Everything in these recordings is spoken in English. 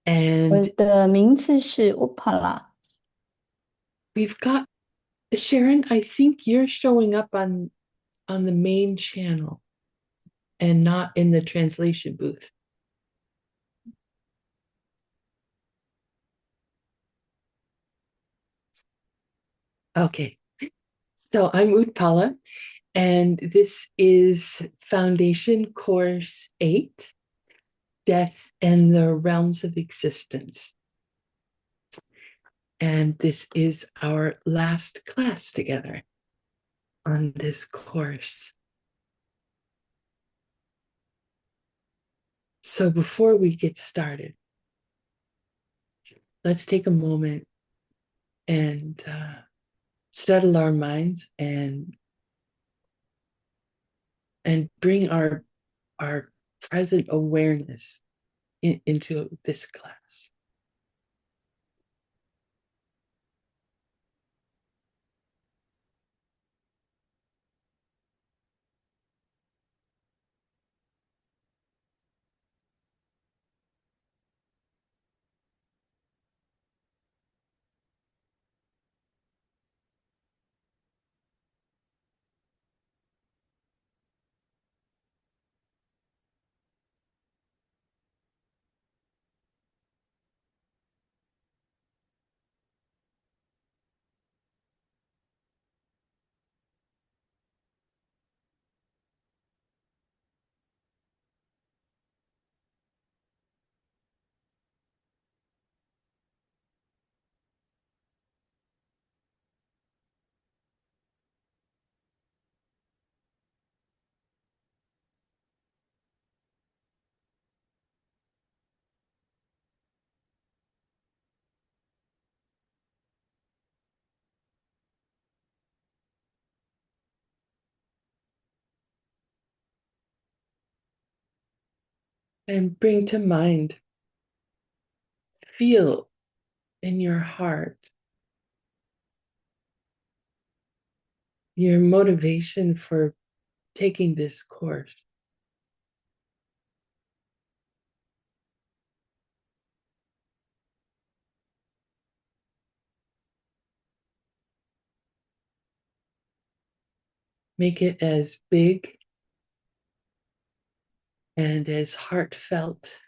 我 And 的名字是 Upala。we've got Sharon, I think you're showing up on the main channel and not in the translation booth. Okay. So I'm Utpala, and this is Foundation Course 8, Death and the Realms of Existence. And this is our last class together on this course. So before we get started, let's take a moment and settle our minds and bring our present awareness into this class. And bring to mind, feel in your heart your motivation for taking this course. Make it as big and as heartfelt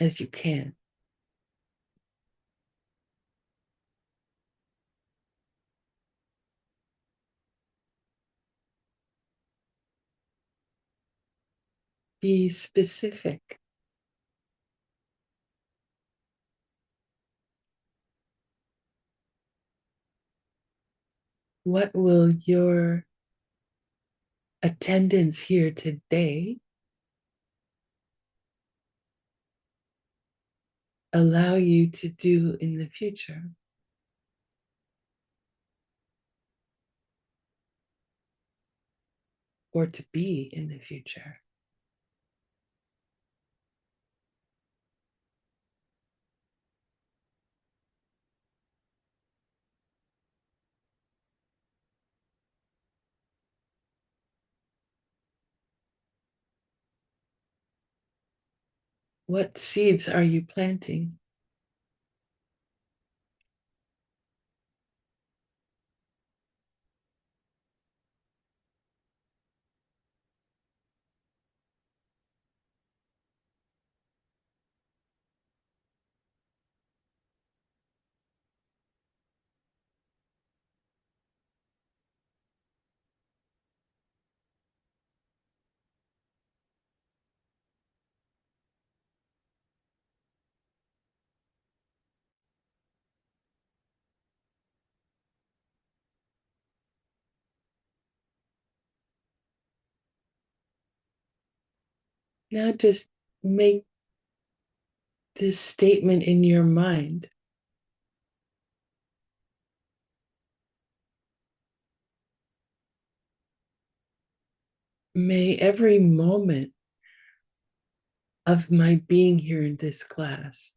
as you can. Be specific. What will your attendance here today allow you to do in the future or to be in the future? What seeds are you planting? Now just make this statement in your mind. May every moment of my being here in this class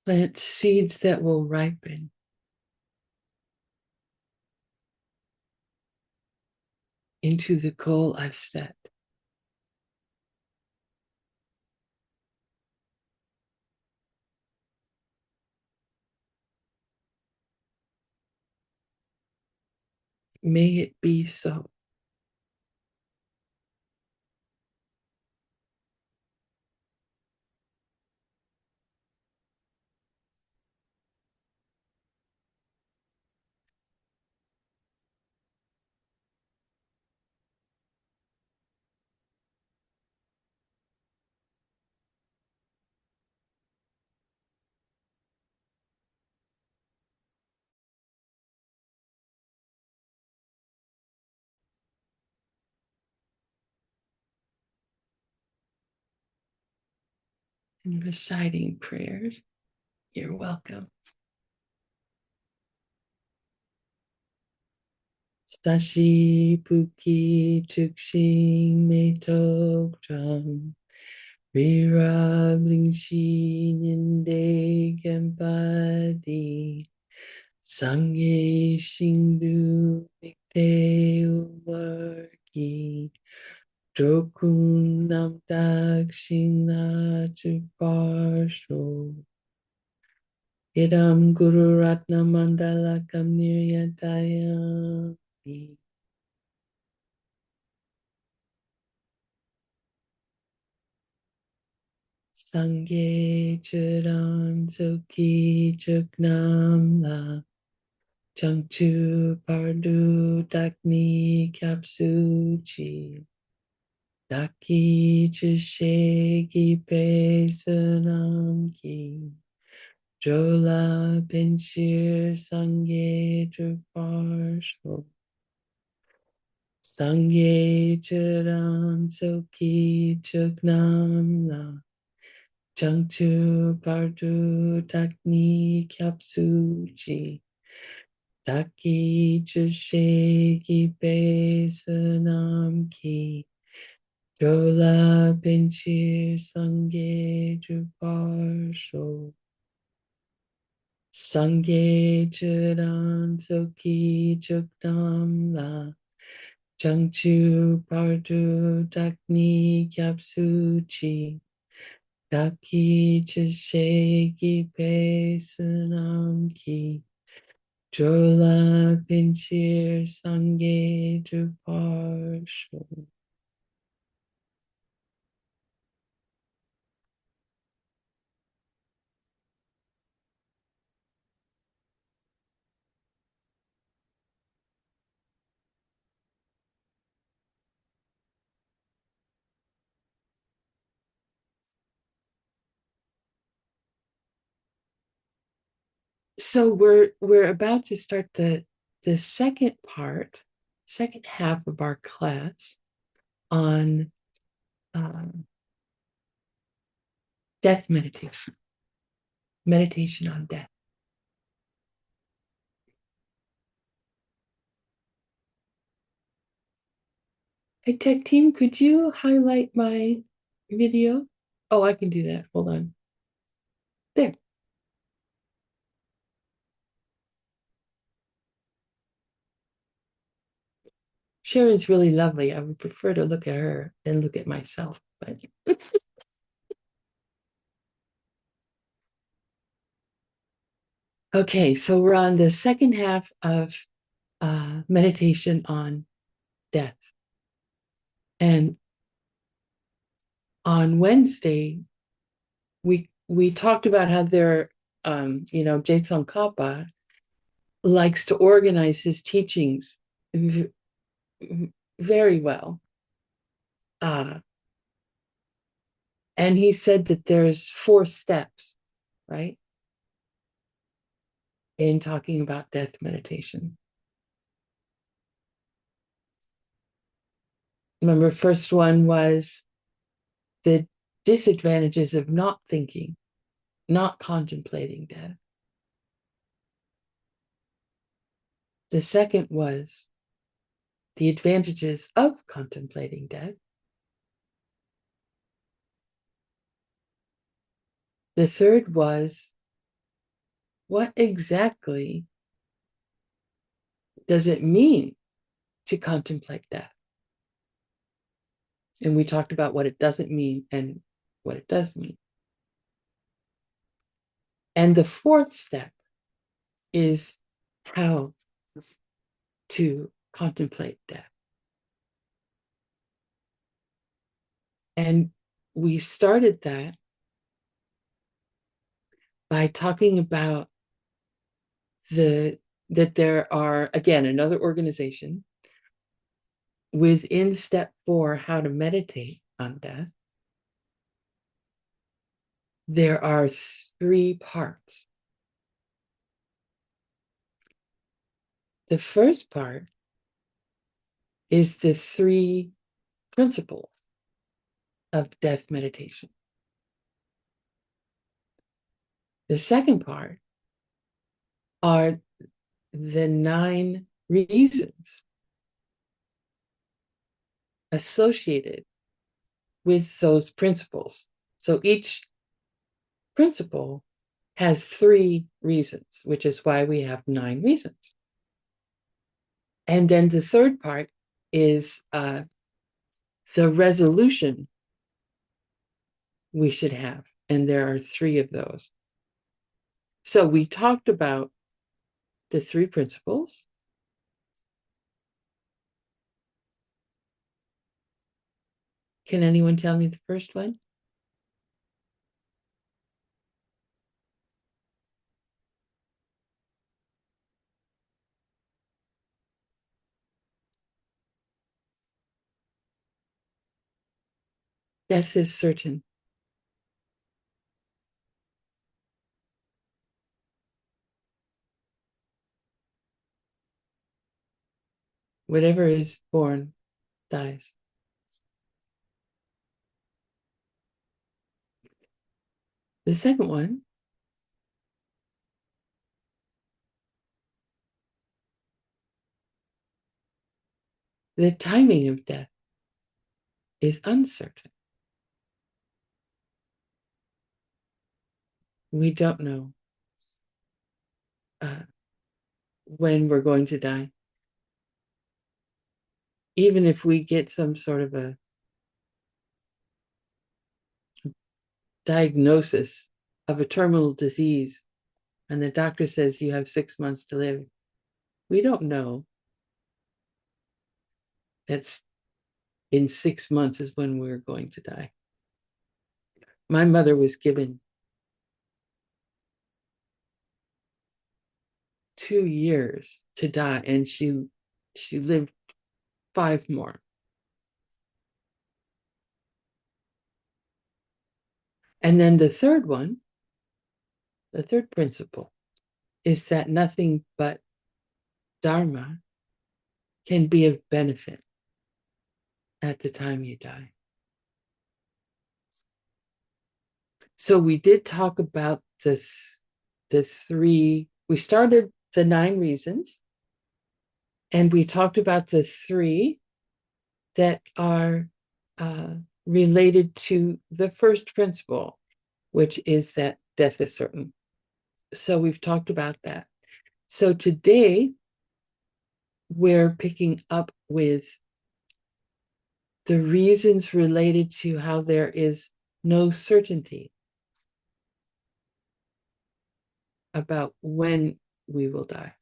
plant seeds that will ripen into the goal I've set. May it be so. And reciting prayers. You're welcome. Stashi Puki Chukshing Metok Drum Rirabling Shi Ninde Gempadi Sangye Shindu Mikte Umarki Drokun Namdak Shingna Chuparsho Idam Guru Ratna Mandala Kamniryatayami Sangye Churan Soki Chuknam La Changchu Pardu Dakni Kapsuchi Daki Chishegi Pesanam Ki Jola Pinchir Sangye Druparsho Sangye Churan Soki Chuknam La Changchu Pardu Dakni Kapsuchi Daki Chishegi Pesanam Ki Jola Pinchir Sangye Druparsho Sangye Churan Soki Chukdam La Changchu Pardu Dakni Kyapsuchi Daki Chishegi Pesanam Ki Jola Pinchir Sangye Druparsho. So we're about to start the second half of our class on death meditation on death. Hey, tech team, could you highlight my video? Oh, I can do that. Hold on. There. Sharon's really lovely. I would prefer to look at her than look at myself, but okay, so we're on the second half of meditation on death. And on Wednesday, we talked about how Jetson Kappa likes to organize his teachings very well. And he said that there's 4 steps, right? In talking about death meditation. Remember, first one was the disadvantages of not thinking, not contemplating death. The second was the advantages of contemplating death. The third was what exactly does it mean to contemplate death? And we talked about what it doesn't mean and what it does mean. And the fourth step is how to contemplate death. And we started that by talking about that there are, again, another organization within step 4, how to meditate on death. There are 3 parts. The first part is the 3 principles of death meditation. The second part are the 9 reasons associated with those principles. So each principle has 3 reasons, which is why we have 9 reasons. And then the third part is the resolution we should have. And there are 3 of those. So we talked about the 3 principles. Can anyone tell me the first one? Death is certain. Whatever is born dies. The second one, the timing of death is uncertain. We don't know when we're going to die. Even if we get some sort of a diagnosis of a terminal disease and the doctor says you have 6 months to live, we don't know that's in 6 months is when we're going to die. My mother was given 2 years to die, and she lived 5 more. And then the third one, the third principle, is that nothing but Dharma can be of benefit at the time you die. So we did talk about the 3, we started the 9 reasons, and we talked about the 3 that are related to the first principle, which is that death is certain. So we've talked about that. So today we're picking up with the reasons related to how there is no certainty about when we will die.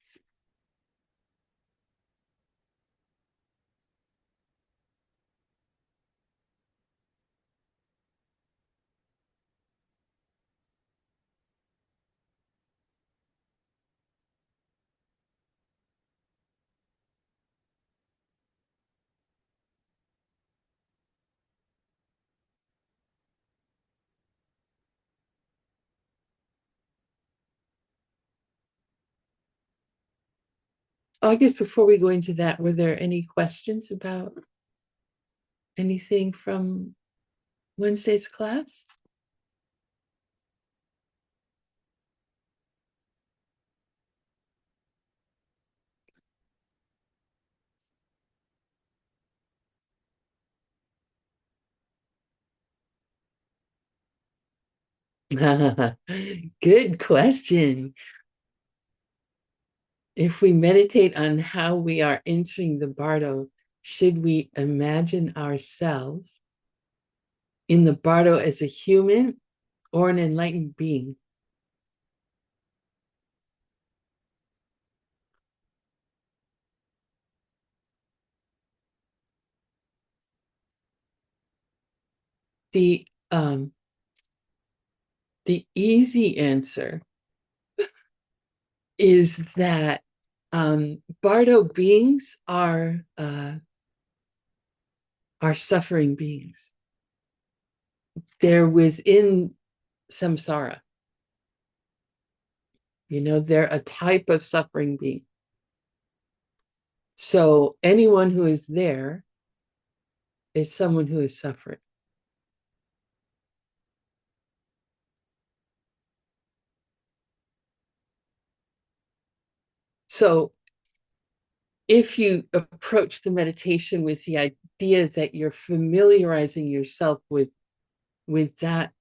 Oh, I guess before we go into that, were there any questions about anything from Wednesday's class? Good question. If we meditate on how we are entering the bardo, should we imagine ourselves in the bardo as a human or an enlightened being? The um, the easy answer is that bardo beings are suffering beings. They're within samsara. They're a type of suffering being. So anyone who is there is someone who is suffering. So if you approach the meditation with the idea that you're familiarizing yourself with that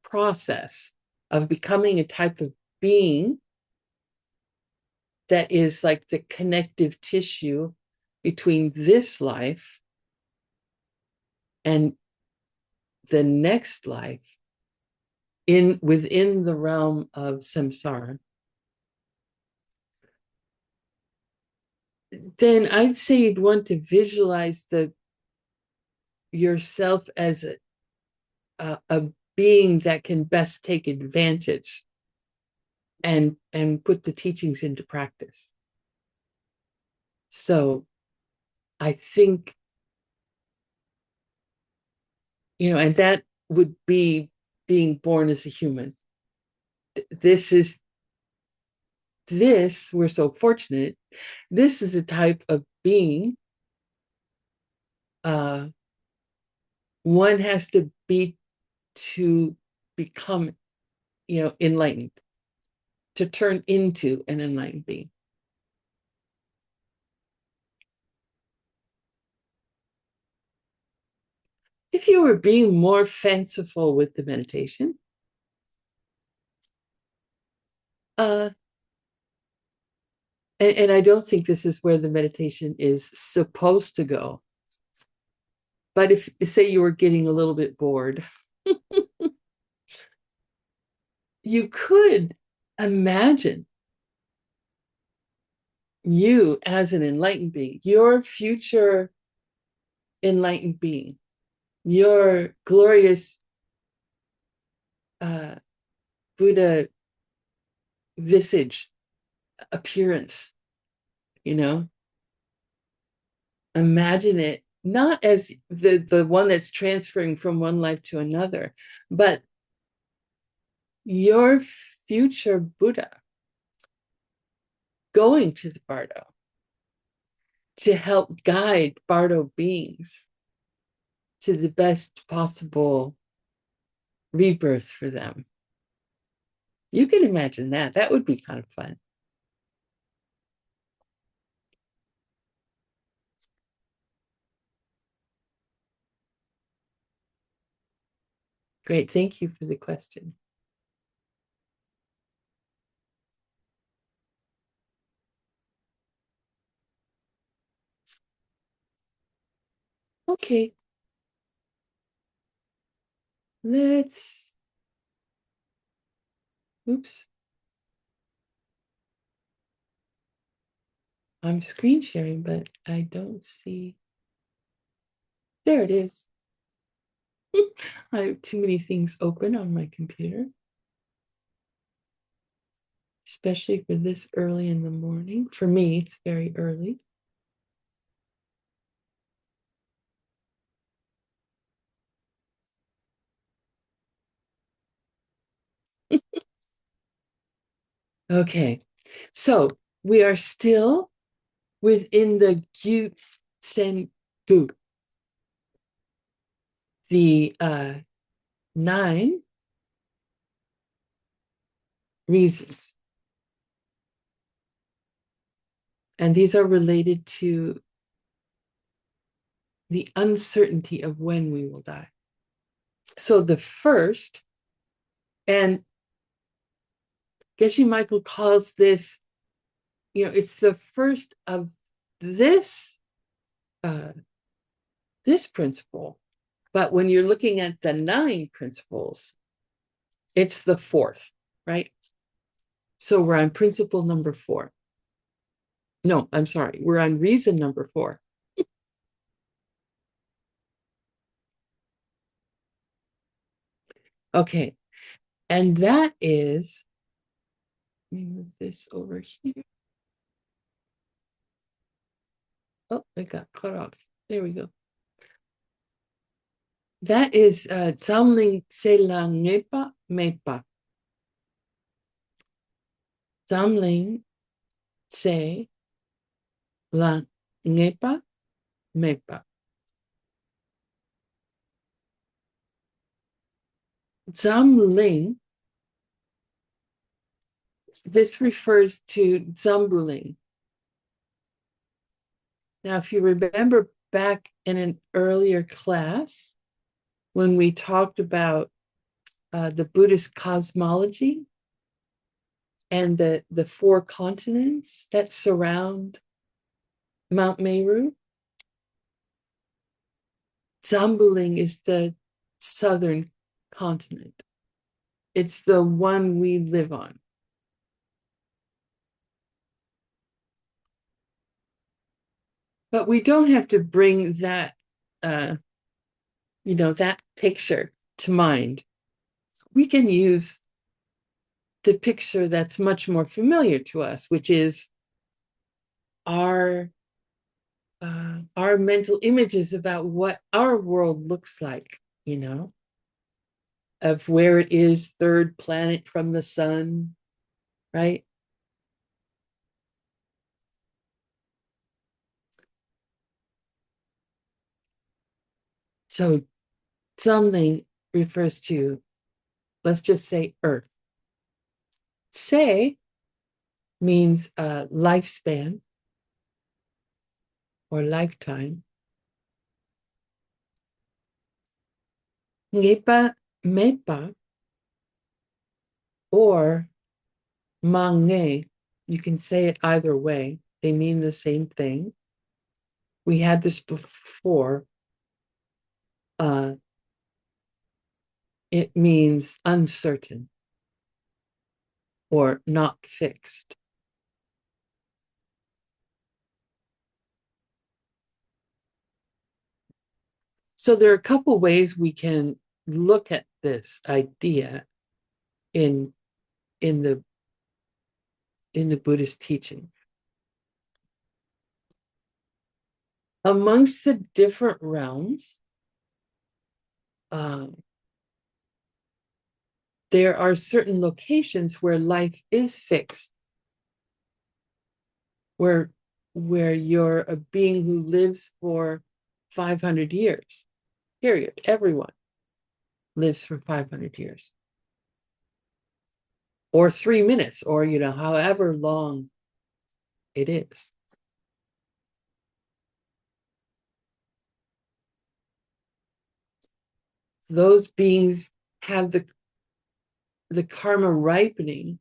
process of becoming a type of being that is like the connective tissue between this life and the next life within the realm of samsara, then I'd say you'd want to visualize yourself as a being that can best take advantage and put the teachings into practice. So I think, and that would be being born as a human. We're so fortunate. This is a type of being one has to be to become, enlightened, to turn into an enlightened being. If you were being more fanciful with the meditation, and I don't think this is where the meditation is supposed to go, but if, say, you were getting a little bit bored, you could imagine you as an enlightened being, your future enlightened being, your glorious Buddha visage appearance, imagine it not as the one that's transferring from one life to another, but your future Buddha going to the bardo to help guide bardo beings to the best possible rebirth for them. You can imagine that. That would be kind of fun. Great. Thank you for the question. Okay. Oops. I'm screen sharing, but I don't see. There it is. I have too many things open on my computer, especially for this early in the morning. For me, it's very early. Okay, so we are still within the Gyu Sen Bu, the 9 reasons. And these are related to the uncertainty of when we will die. So the first, and Geshe Michael calls this, it's the first of this this principle, But when you're looking at the 9 principles, it's the 4th, right? So we're on principle number 4. No, I'm sorry. We're on reason number 4. Okay. And that is, let me move this over here. Oh, it got cut off. There we go. That is Zamling Tsela Ngepa Mepa. Zamling Tsela Ngepa Mepa. Zamling, this refers to Zambuling. Now, if you remember back in an earlier class, when we talked about the Buddhist cosmology and the 4 continents that surround Mount Meru, Zambuling is the southern continent. It's the one we live on. But we don't have to bring that, that picture to mind. We can use the picture that's much more familiar to us, which is our mental images about what our world looks like, of where it is, 3rd planet from the sun, right? So something refers to, let's just say, Earth. Say means lifespan or lifetime. Ngepa mepa or mange, you can say it either way. They mean the same thing. We had this before. It means uncertain or not fixed. So there are a couple ways we can look at this idea in the Buddhist teaching. Amongst the different realms, there are certain locations where life is fixed, where you're a being who lives for 500 years, period. Everyone lives for 500 years. Or 3 minutes, or, however long it is. Those beings have the karma ripening,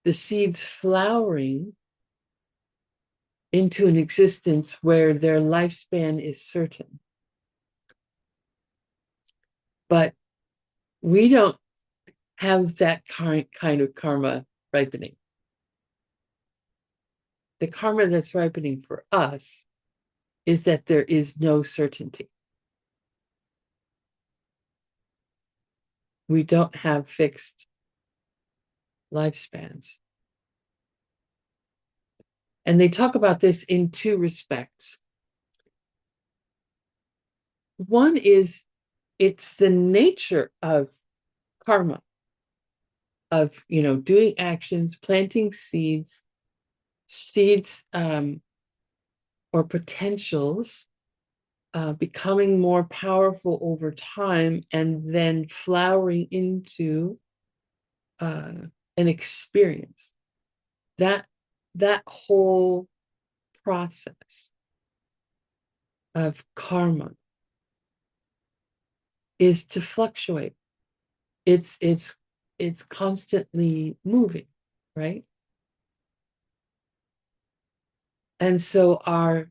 the seeds flowering into an existence where their lifespan is certain. But we don't have that kind of karma ripening. The karma that's ripening for us is that there is no certainty. We don't have fixed lifespans. And they talk about this in 2 respects. One is, it's the nature of karma, of, doing actions, planting seeds or potentials, becoming more powerful over time, and then flowering into an experience. That whole process of karma is to fluctuate. It's constantly moving, right? And so our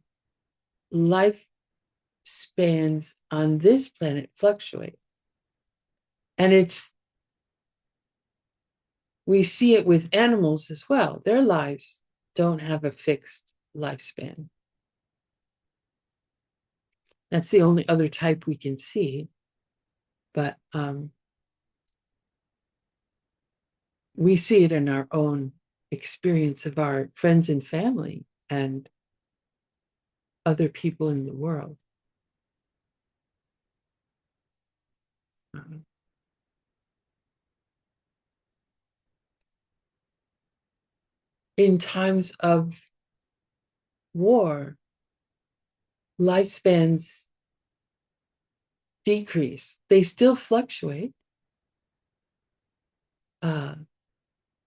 life spans on this planet fluctuate. And we see it with animals as well. Their lives don't have a fixed lifespan. That's the only other type we can see. But we see it in our own experience of our friends and family and other people in the world. In times of war, lifespans decrease. They still fluctuate,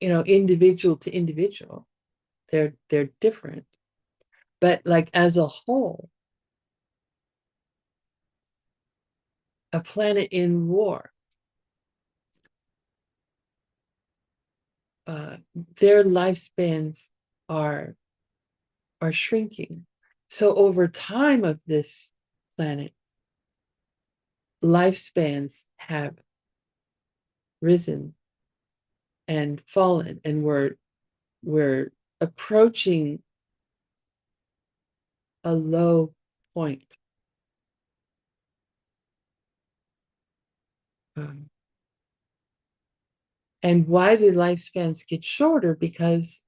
individual to individual. They're different. But like as a whole, a planet in war, their lifespans are shrinking. So over time of this planet, lifespans have risen and fallen, and we're approaching a low point. And why do lifespans get shorter? Because,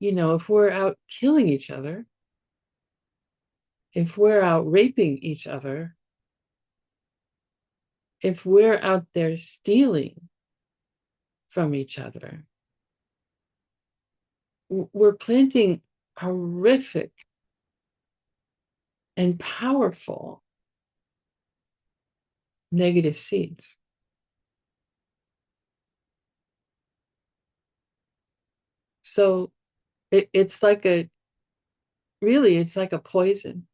if we're out killing each other, if we're out raping each other, if we're out there stealing from each other, we're planting horrific and powerful negative seeds. So it's like a poison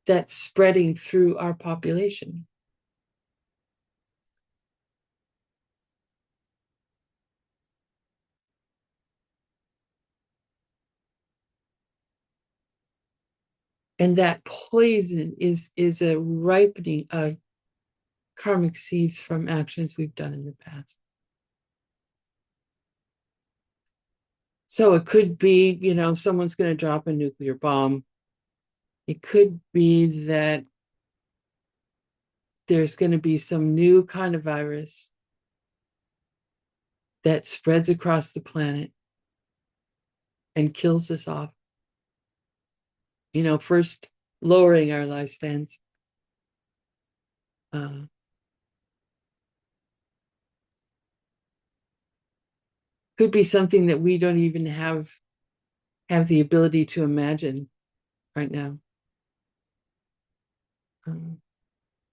that's spreading through our population. And that poison is a ripening of karmic seeds from actions we've done in the past. So it could be, someone's going to drop a nuclear bomb. It could be that there's going to be some new kind of virus that spreads across the planet and kills us off. First lowering our lifespans. Could be something that we don't even have the ability to imagine right now.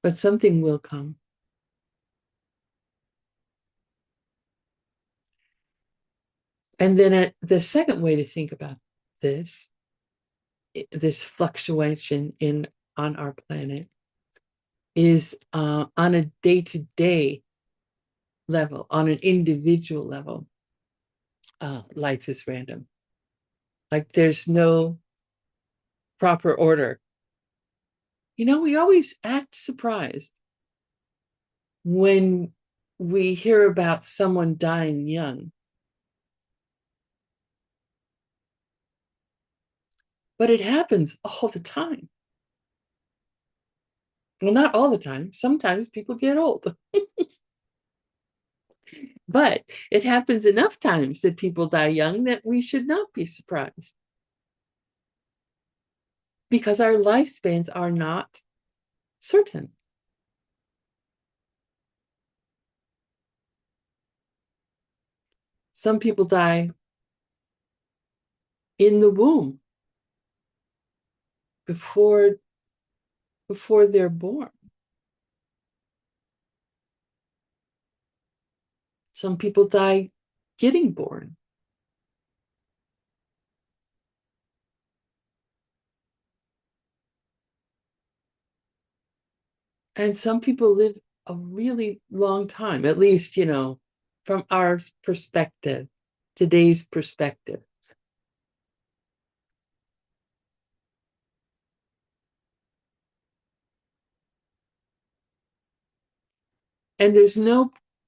But something will come. And then the second way to think about this fluctuation on our planet is on a day-to-day level, on an individual level. Life is random. Like there's no proper order. We always act surprised when we hear about someone dying young. But it happens all the time. Well, not all the time. Sometimes people get old. But it happens enough times that people die young that we should not be surprised. Because our lifespans are not certain. Some people die in the womb before they're born. Some people die getting born. And some people live a really long time, at least, from our perspective, today's perspective. And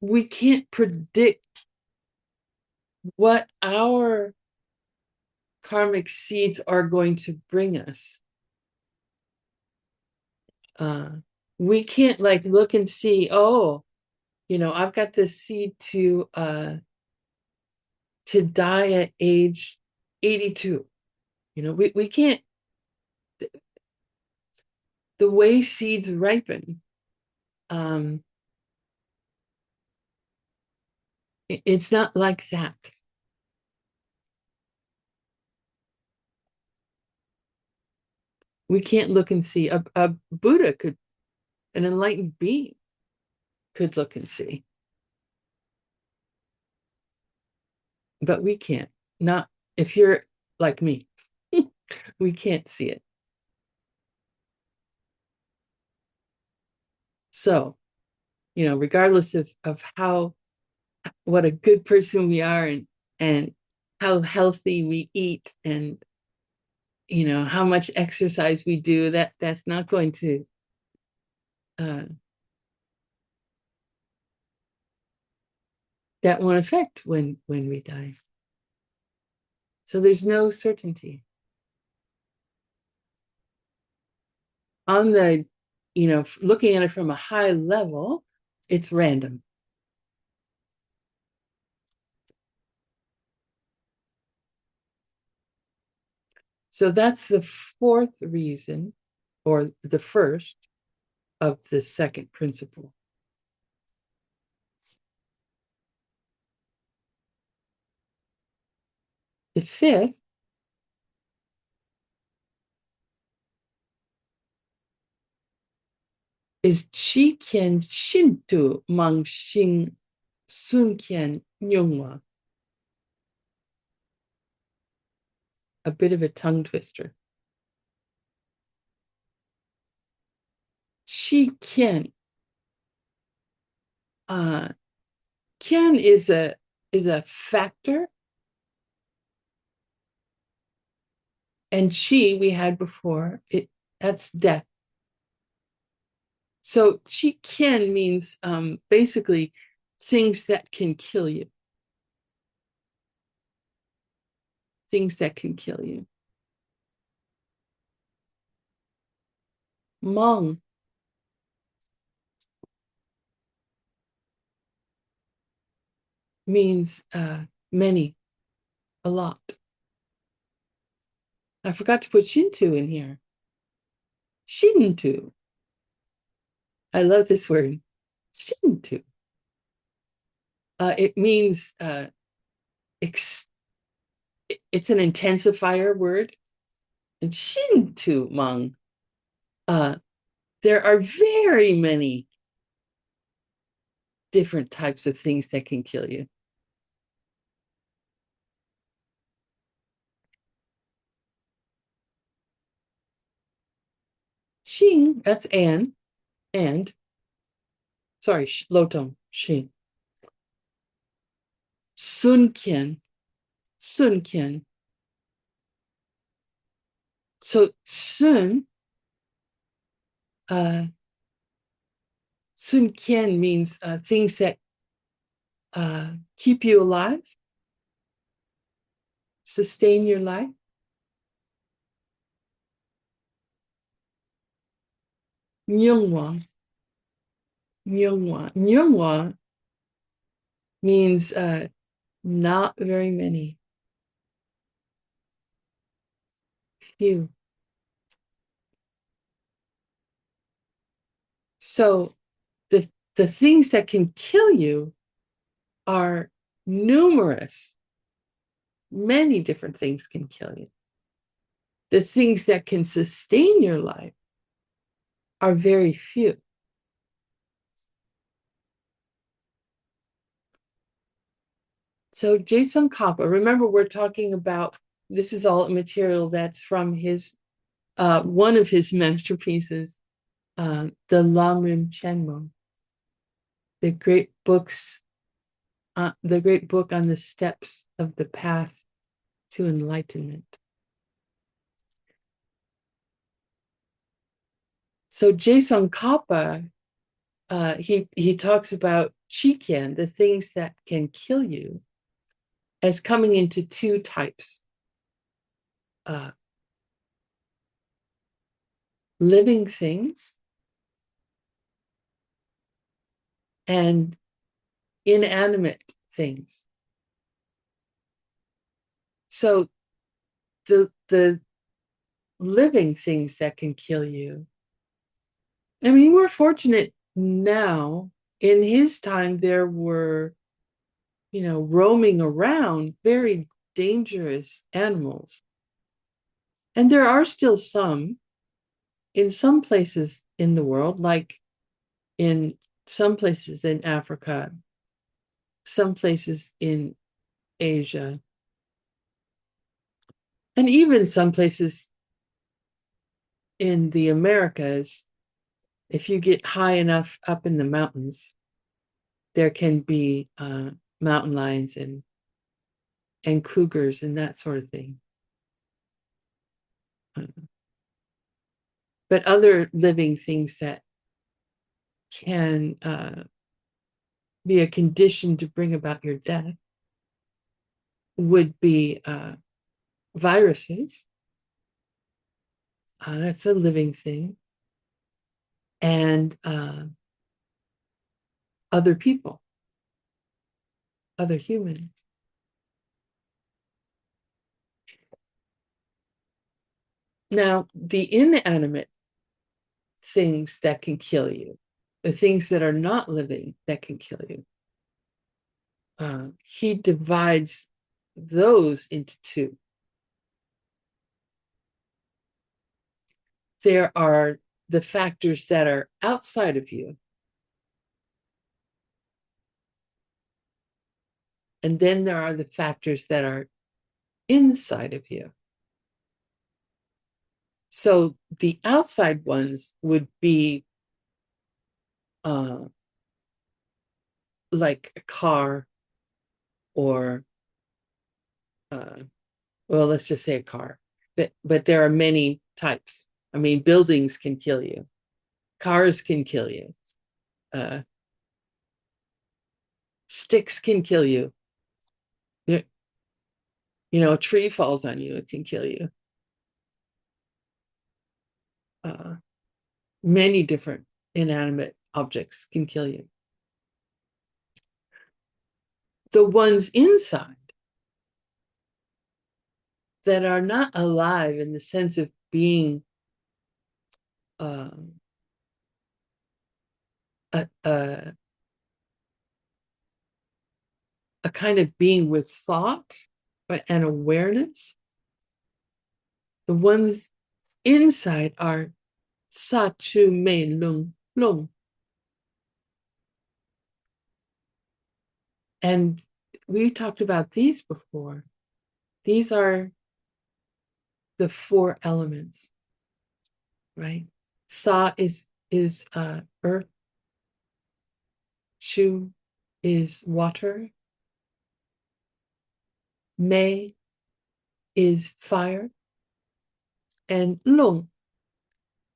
we can't predict what our karmic seeds are going to bring us. We can't like look and see, oh, I've got this seed to die at age 82. We can't. The way seeds ripen, it's not like that. We can't look and see. A Buddha could, an enlightened being could look and see, but we can't. Not if you're like me. We can't see it. So, regardless of what a good person we are, and how healthy we eat, and how much exercise we do, that's not going to that won't affect when we die. So there's no certainty on the, looking at it from a high level. It's random. So that's the fourth reason, or the first of the second principle. The fifth is Chi Qian Shintu Mang Xing Sun Qian Nyungwa. A bit of a tongue twister. Chi Qian. Qian is a factor, and Qi we had before. That's death. So Qi Qian means basically things that can kill you. Things that can kill you. Mang means many, a lot. I forgot to put Shintu in here. Shintu. I love this word. Shintu. It means it's an intensifier word. And Shintu Mang. There are very many different types of things that can kill you. Xing, that's and, sorry, low tone, Xing. Sun Qian. So Sun Qian means things that keep you alive, sustain your life. Nyungwa means not very many, few. So the things that can kill you are numerous. Many different things can kill you. The things that can sustain your life are very few. So Jason Kappa, remember we're talking about, this is all material that's from his one of his masterpieces, the Lamrim Chenmo, the great book on the steps of the path to enlightenment. So Jason Kappa he talks about chikan, the things that can kill you, as coming into two types: living things and inanimate things. So the living things that can kill you. I mean, we're fortunate now. In his time, there were, roaming around very dangerous animals. And there are still some in some places in the world, like in some places in Africa, some places in Asia, and even some places in the Americas. If you get high enough up in the mountains, there can be mountain lions and cougars and that sort of thing. But other living things that can be a condition to bring about your death would be viruses. That's a living thing. And other people, other humans. Now, the inanimate things that can kill you, the things that are not living that can kill you, he divides those into two. There are the factors that are outside of you, and then there are the factors that are inside of you. So the outside ones would be like a car, or well, let's just say a car. But there are many types. I mean, buildings can kill you, cars can kill you, sticks can kill you. A tree falls on you, it can kill you. Many different inanimate objects can kill you. The ones inside that are not alive in the sense of being a kind of being with thought and awareness, the ones inside are sa chu mei lung lung. And we talked about these before. These are the four elements, right? Sa is earth. Chu is water. Mei is fire. And Lung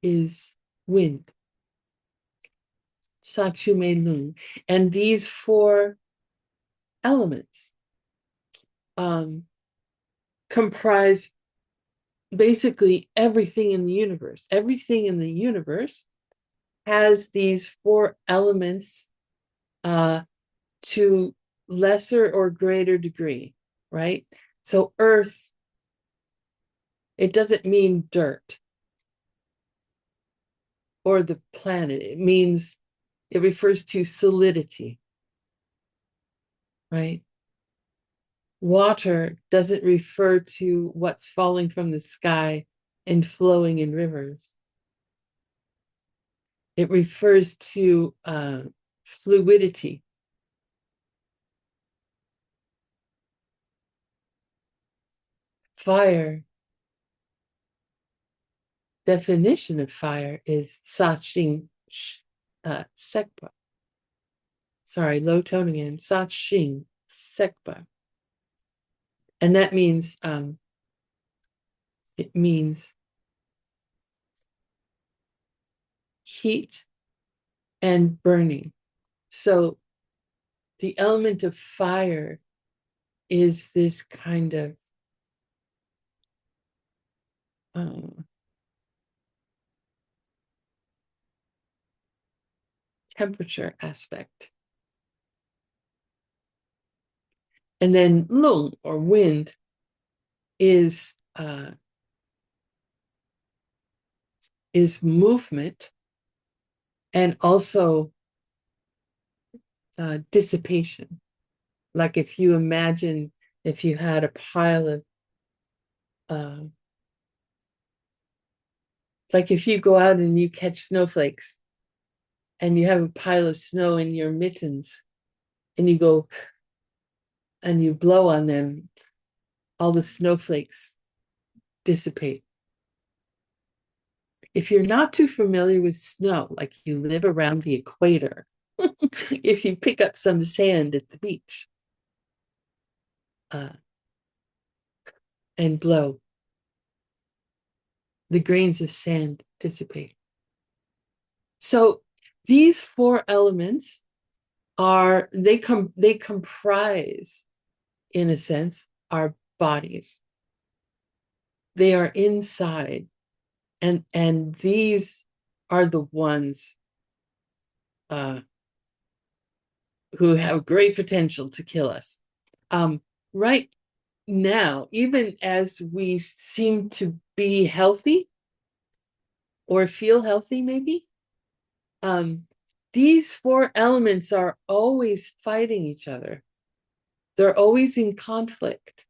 is wind. Sa Chu Mei Lung. And these four elements comprise basically everything in the universe. Everything in the universe has these four elements to lesser or greater degree, right? So earth, it doesn't mean dirt or the planet. It refers to solidity, right? Water doesn't refer to what's falling from the sky and flowing in rivers. It refers to fluidity. Fire, definition of fire is Saching Sekpa. Sorry, low tone again. Saching Sekpa. And that means it means heat and burning. So the element of fire is this kind of temperature aspect. And then lung, or wind, is movement, and also dissipation. Like if you imagine, if you had a pile of like if you go out and you catch snowflakes and you have a pile of snow in your mittens and you go and you blow on them, all the snowflakes dissipate. If you're not too familiar with snow, like you live around the equator, if you pick up some sand at the beach and blow, the grains of sand dissipate. So these four elements they comprise, in a sense, our bodies. They are inside, and these are the ones who have great potential to kill us. Right now, even as we seem to be healthy or feel healthy, maybe, these four elements are always fighting each other. They're always in conflict.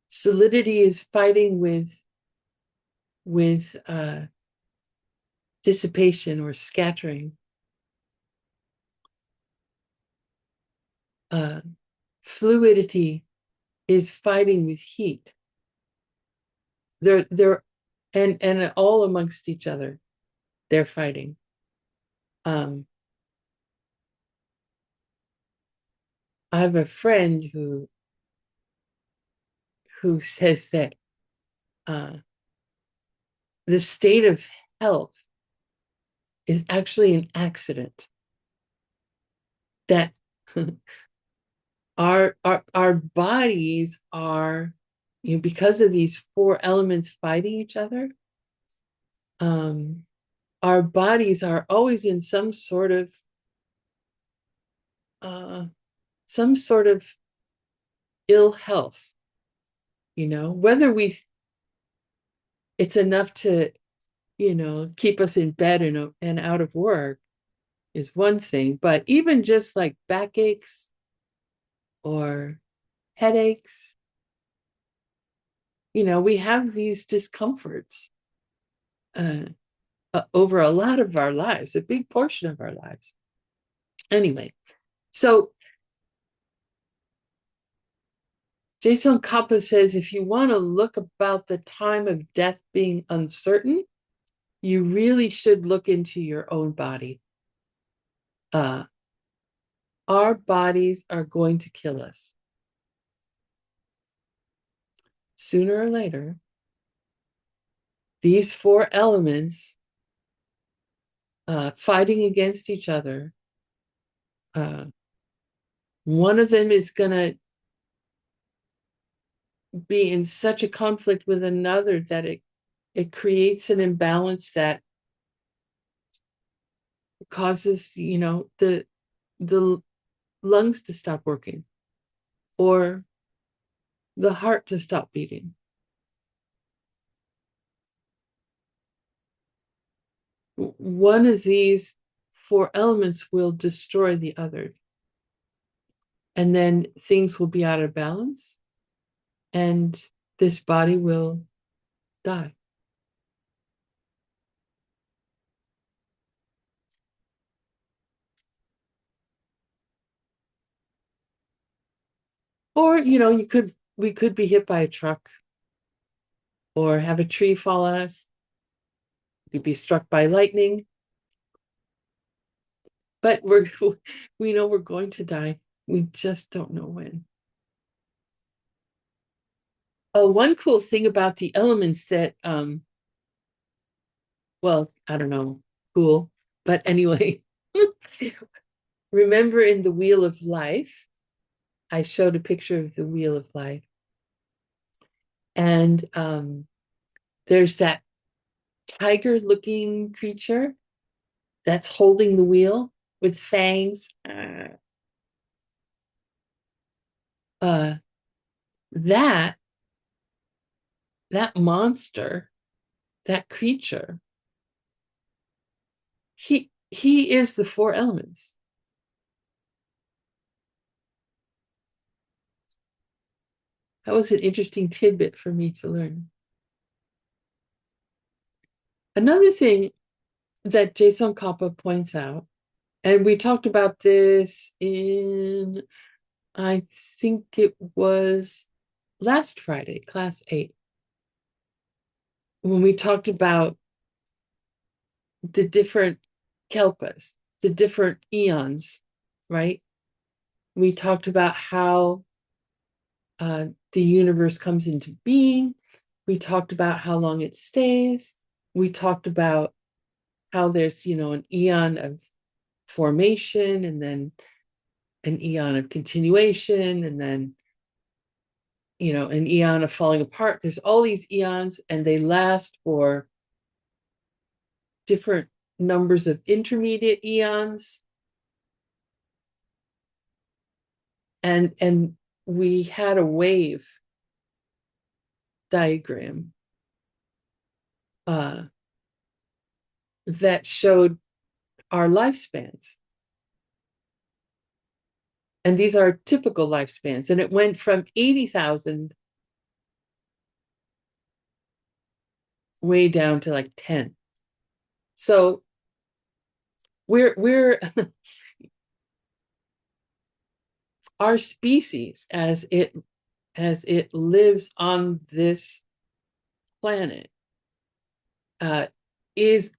Solidity is fighting with dissipation or scattering. Fluidity is fighting with heat. They're and all amongst each other, they're fighting. I have a friend who says that the state of health is actually an accident. That our bodies are, because of these four elements fighting each other, our bodies are always in some sort of ill health. Whether it's enough to keep us in bed and out of work is one thing, but even just like backaches or headaches, we have these discomforts over a lot of our lives, a big portion of our lives. Anyway, so Jason Kappa says, if you want to look about the time of death being uncertain, you really should look into your own body. Our bodies are going to kill us. Sooner or later, these four elements fighting against each other, one of them is going to be in such a conflict with another that it creates an imbalance that causes the lungs to stop working or the heart to stop beating. One of these four elements will destroy the other, and then things will be out of balance and this body will die. Or we could be hit by a truck or have a tree fall on us. We could be struck by lightning. But we know we're going to die. We just don't know when. Oh, one cool thing about the elements that, well, I don't know, cool, but anyway, remember in the Wheel of Life, I showed a picture of the Wheel of Life, and there's that tiger-looking creature that's holding the wheel with fangs. Uh, that that monster, that creature, he is the four elements. That was an interesting tidbit for me to learn. Another thing that Jason Kappa points out, and we talked about this in, I think it was last Friday, class 8, when we talked about the different kelpas, the different eons, right? We talked about how the universe comes into being. We talked about how long it stays. We talked about how there's, an eon of formation, and then an eon of continuation, and then, an eon of falling apart. There's all these eons, and they last for different numbers of intermediate eons. And we had a wave diagram uh, that showed our lifespans. And these are typical lifespans. And it went from 80,000 way down to like 10. So we're our species, as it lives on this planet, uh, is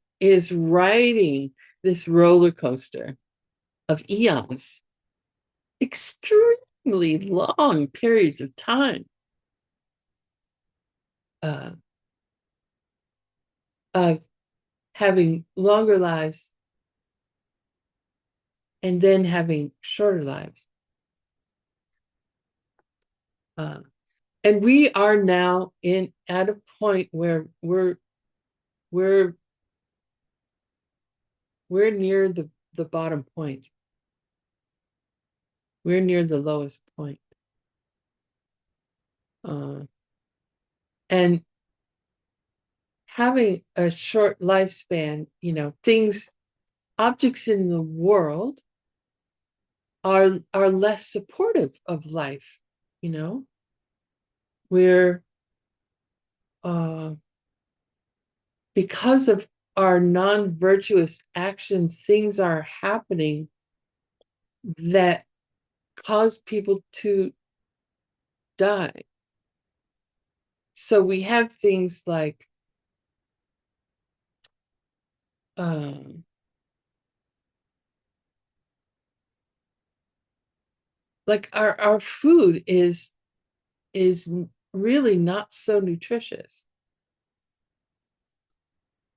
riding this roller coaster of eons, extremely long periods of time, uh, of having longer lives and then having shorter lives. Uh, and we are now at a point where we're near the bottom point. We're near the lowest point. And having a short lifespan, objects in the world are less supportive of life. We're because of our non-virtuous actions, things are happening that cause people to die. So we have things um, like our food is really not so nutritious.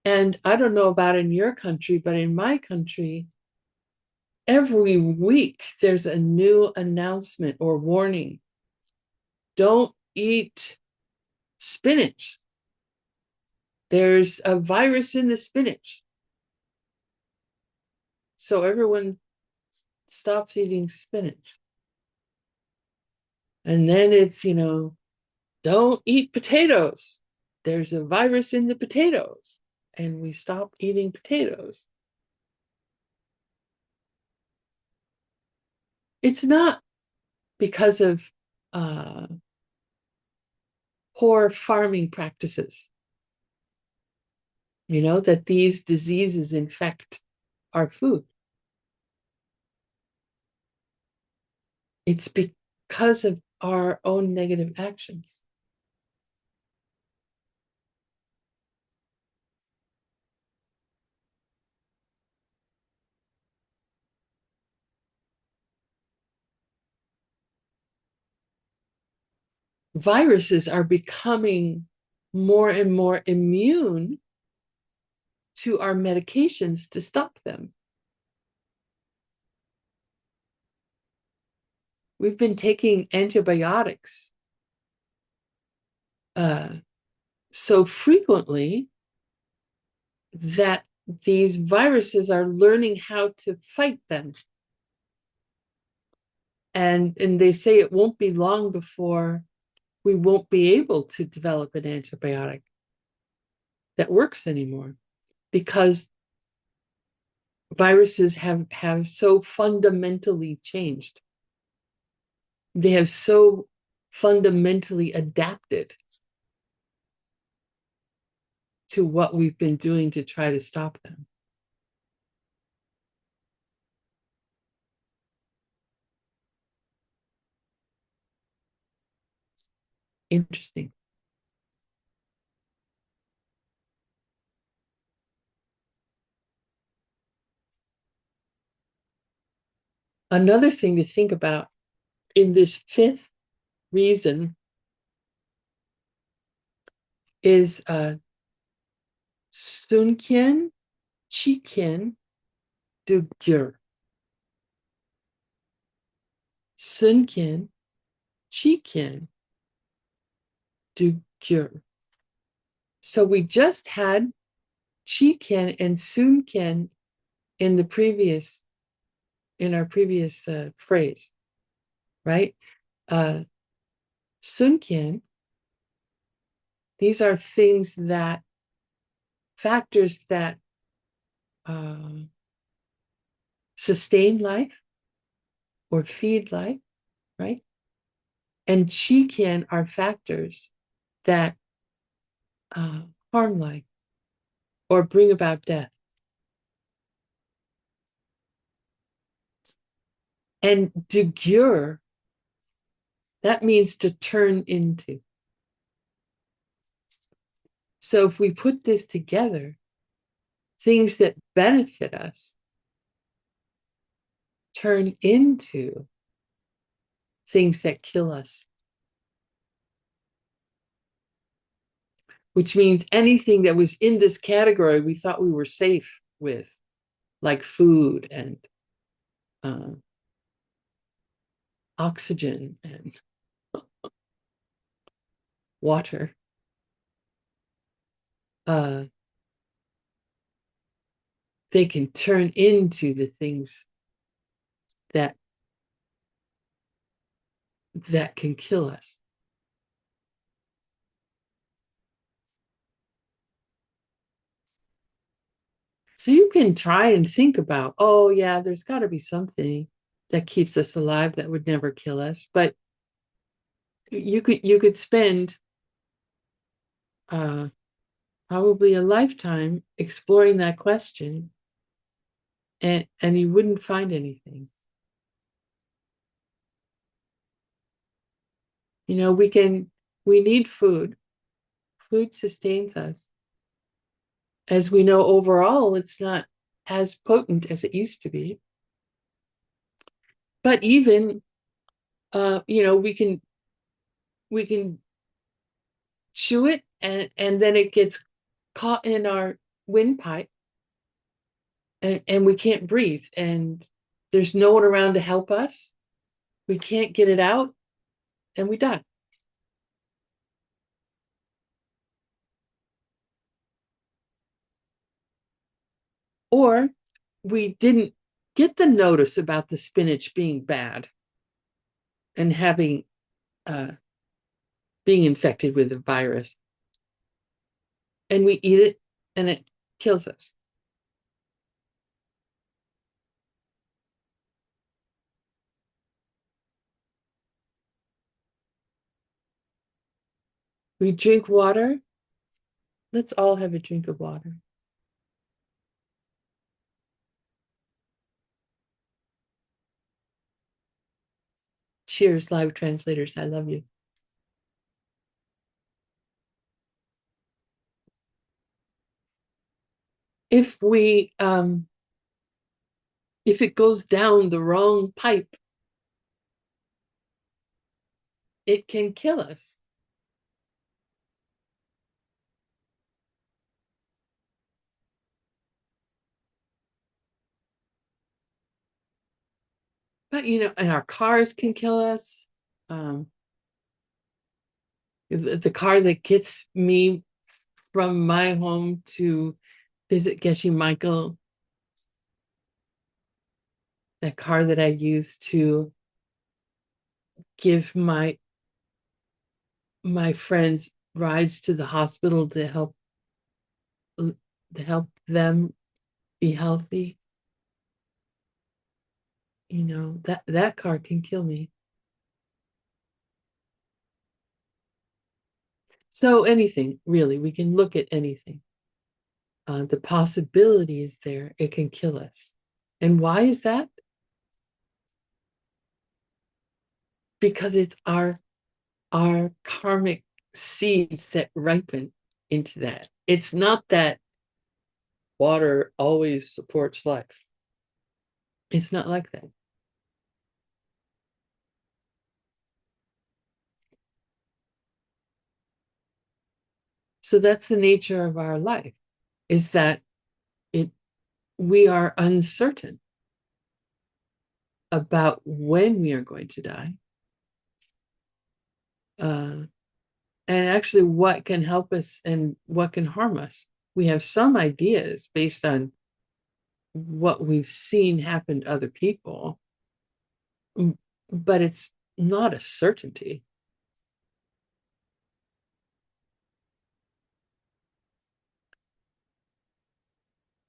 And I don't know about in your country, but in my country, every week there's a new announcement or warning. Don't eat spinach. There's a virus in the spinach. So everyone stops eating spinach. And then it's, don't eat potatoes. There's a virus in the potatoes. And we stop eating potatoes. It's not because of poor farming practices, that these diseases infect our food. It's because of our own negative actions. viruses are becoming more and more immune to our medications to stop them. We've been taking antibiotics so frequently that these viruses are learning how to fight them. And they say it won't be long before we won't be able to develop an antibiotic that works anymore, because viruses have so fundamentally changed. They have so fundamentally adapted to what we've been doing to try to stop them. Interesting. Another thing to think about in this fifth reason is Sunken, Chiken, Dugyur. Sunken, Chiken, Dugyur. So we just had Chiken and Sunken in our previous phrase, right? Sunken, these are factors that sustain life or feed life, right? And Chiken are factors that harm life or bring about death. And Dugyur, that means to turn into. So if we put this together, things that benefit us turn into things that kill us. Which means anything that was in this category we thought we were safe with, like food and oxygen and water, they can turn into the things that can kill us. So you can try and think about, oh yeah, there's got to be something that keeps us alive that would never kill us. But you could spend probably a lifetime exploring that question, and you wouldn't find anything. You know, we need food. Food sustains us. As we know, overall, it's not as potent as it used to be. But even, we can chew it, and then it gets caught in our windpipe, and we can't breathe, and there's no one around to help us. We can't get it out, and we die. Or we didn't get the notice about the spinach being bad and having being infected with a virus, and we eat it, and it kills us. We drink water. Let's all have a drink of water. Cheers, live translators. I love you. If it goes down the wrong pipe, it can kill us. But and our cars can kill us. The car that gets me from my home to visit Geshe Michael, that car that I use to give my friends rides to the hospital to help them be healthy, that car can kill me. So anything, really, we can look at anything. The possibility is there, it can kill us. And why is that? Because it's our karmic seeds that ripen into that. It's not that water always supports life. It's not like that. So that's the nature of our life, is that we are uncertain about when we are going to die. And actually what can help us and what can harm us. We have some ideas based on what we've seen happen to other people, but it's not a certainty.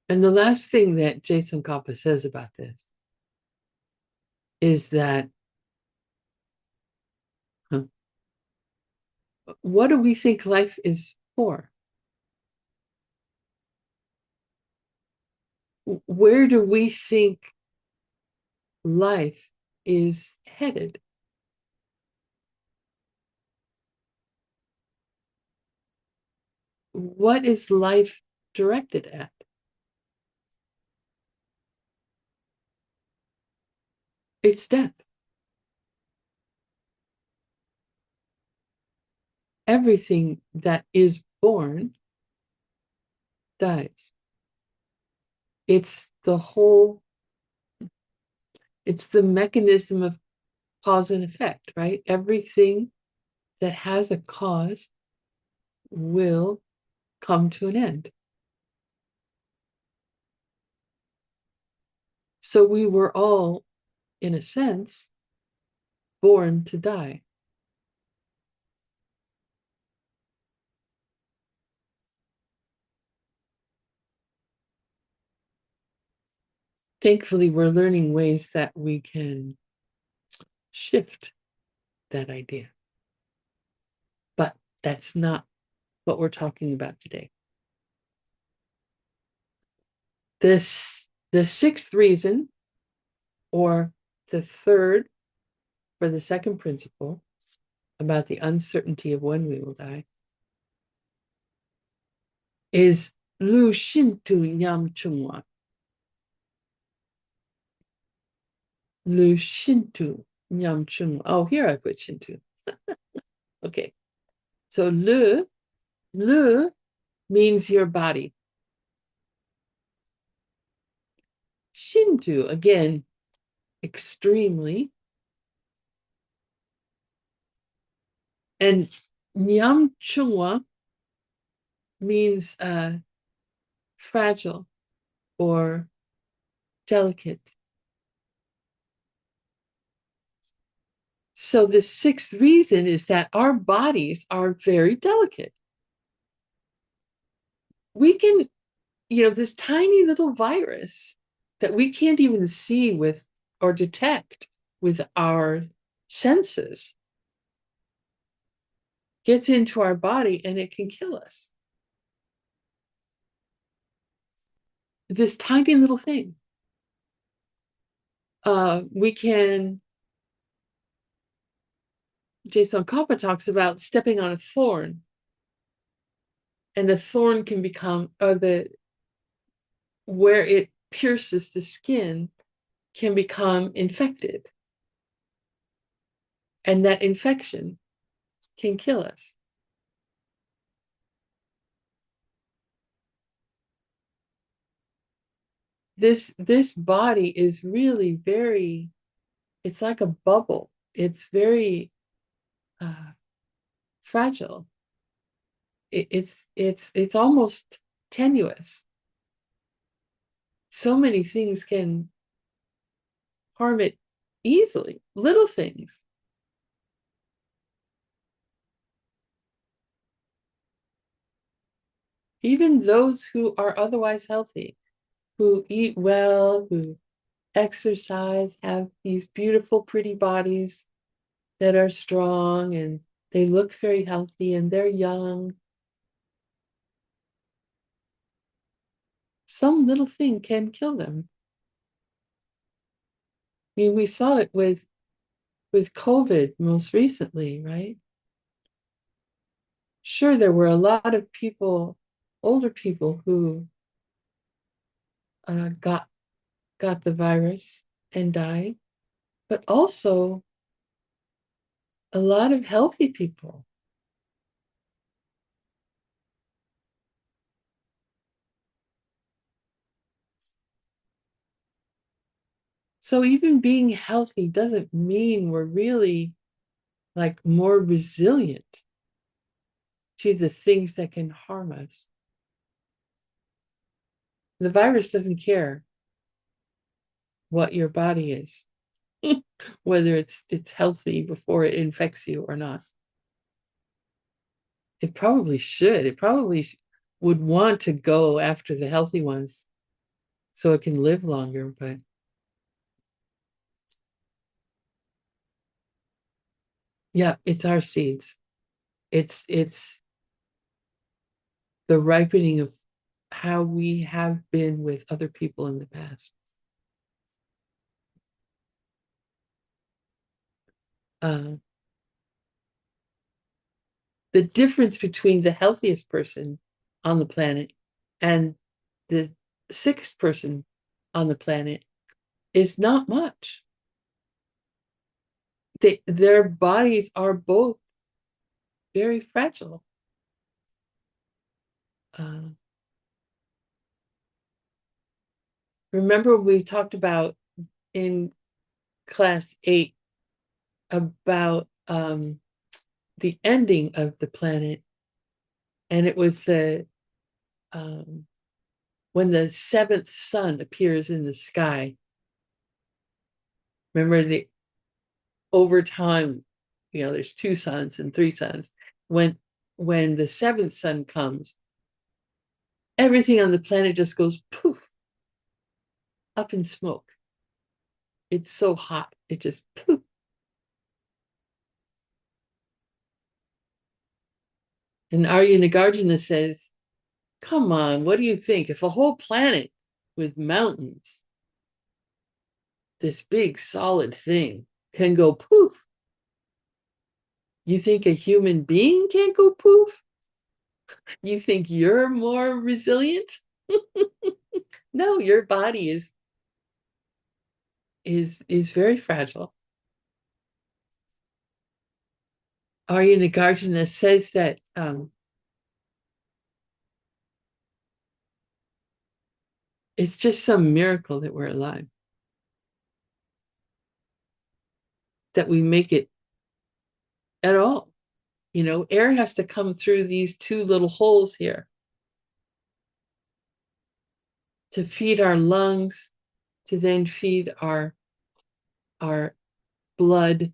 And the last thing that Jason Kappa says about this is that what do we think life is for? Where do we think life is headed? What is life directed at? It's death. Everything that is born dies. It's the mechanism of cause and effect, right? Everything that has a cause will come to an end. So we were all, in a sense, born to die. Thankfully, we're learning ways that we can shift that idea. But that's not what we're talking about today. The sixth reason, or the third for the second principle about the uncertainty of when we will die, is Lu Shintu Nyam Chungwa. Lu Shintu Nyam Chungwa. Oh, here I put Shintu. Okay. So Lu means your body. Shintu, again, extremely. And Nyam Chungwa means fragile or delicate. So the sixth reason is that our bodies are very delicate. We can, this tiny little virus that we can't even see with or detect with our senses gets into our body and it can kill us. This tiny little thing. Jason Kappa talks about stepping on a thorn, and the thorn can become, where it pierces the skin can become infected. And that infection can kill us. This body is really very it's like a bubble. It's very fragile. It's almost tenuous. So many things can harm it easily, little things. Even those who are otherwise healthy, who eat well, who exercise, have these beautiful, pretty bodies that are strong and they look very healthy and they're young. Some little thing can kill them. I mean, we saw it with COVID most recently, right? Sure, there were a lot of people, older people, who got the virus and died, but also a lot of healthy people. So even being healthy doesn't mean we're really like more resilient to the things that can harm us. The virus doesn't care what your body is, whether it's healthy before it infects you or not. It probably should. It probably would want to go after the healthy ones so it can live longer, but yeah, it's our seeds. It's the ripening of how we have been with other people in the past. Uh, the difference between the healthiest person on the planet and the sickest person on the planet is not much. Their bodies are both very fragile. Uh, remember, we talked about in class 8 about the ending of the planet, and it was the when the seventh sun appears in the sky. Remember, over time, there's 2 suns and 3 suns. When the seventh sun comes, everything on the planet just goes poof, up in smoke. It's so hot, it just poof. And Arya Nagarjuna says, come on, what do you think? If a whole planet with mountains, this big solid thing, can go poof, you think a human being can't go poof? You think you're more resilient? No, your body is very fragile. Arya Nagarjuna says that it's just some miracle that we're alive, that we make it at all. Air has to come through these 2 little holes here to feed our lungs, to then feed our blood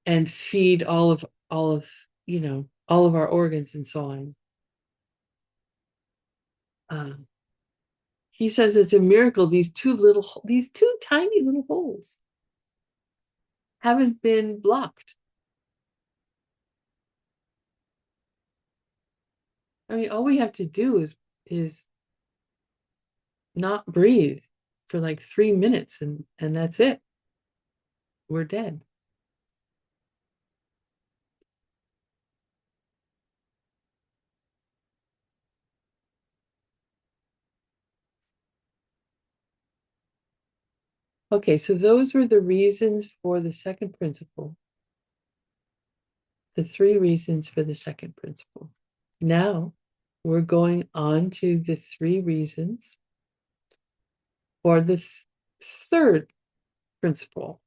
and feed all of all of our organs and so on. He says it's a miracle these two tiny little holes haven't been blocked. I mean, all we have to do is not breathe for like 3 minutes and that's it. We're dead. Okay, so those were the reasons for the second principle. The 3 reasons for the second principle. Now we're going on to the 3 reasons for the third principle.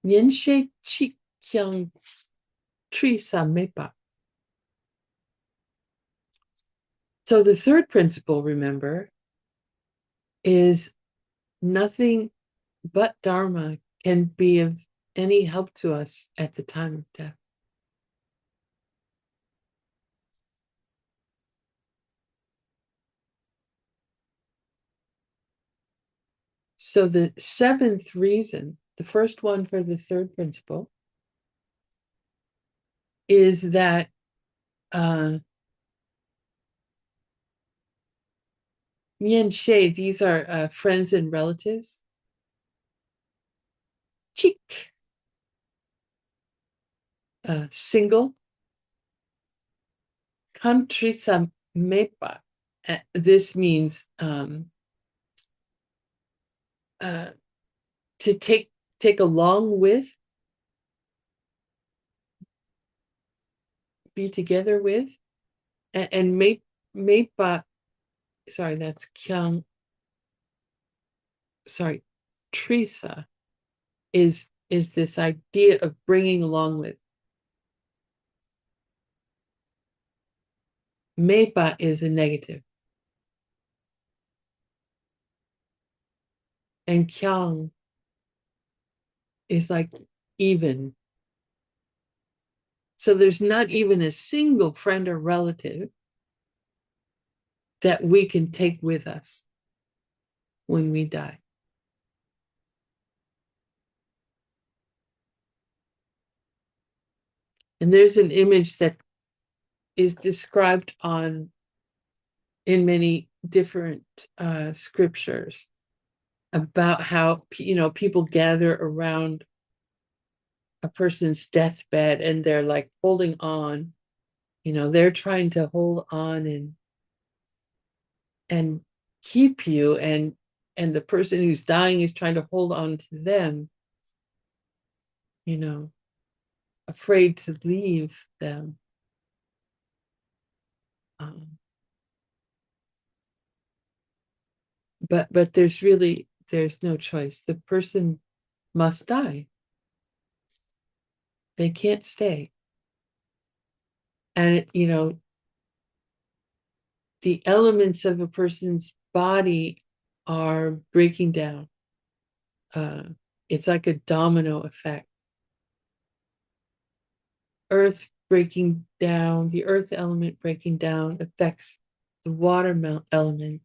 Yenshe chi kyang tri sa mepa. So the third principle, remember, is nothing but Dharma can be of any help to us at the time of death. So the seventh reason, the first one for the third principle, is that Nian She, these are friends and relatives. Chik, single. Kantrisa mepa. This means to take along with, be together with, and mepa. Sorry, that's kyang. Sorry, Trisa is this idea of bringing along with. Mepa is a negative. And kyang is like even. So there's not even a single friend or relative that we can take with us when we die. And there's an image that is described in many different scriptures about how people gather around a person's deathbed and they're like holding on. They're trying to hold on and keep you, and the person who's dying is trying to hold on to them, afraid to leave them. But there's no choice. The person must die. They can't stay. And the elements of a person's body are breaking down. It's like a domino effect. Earth breaking down, the earth element breaking down affects the water element,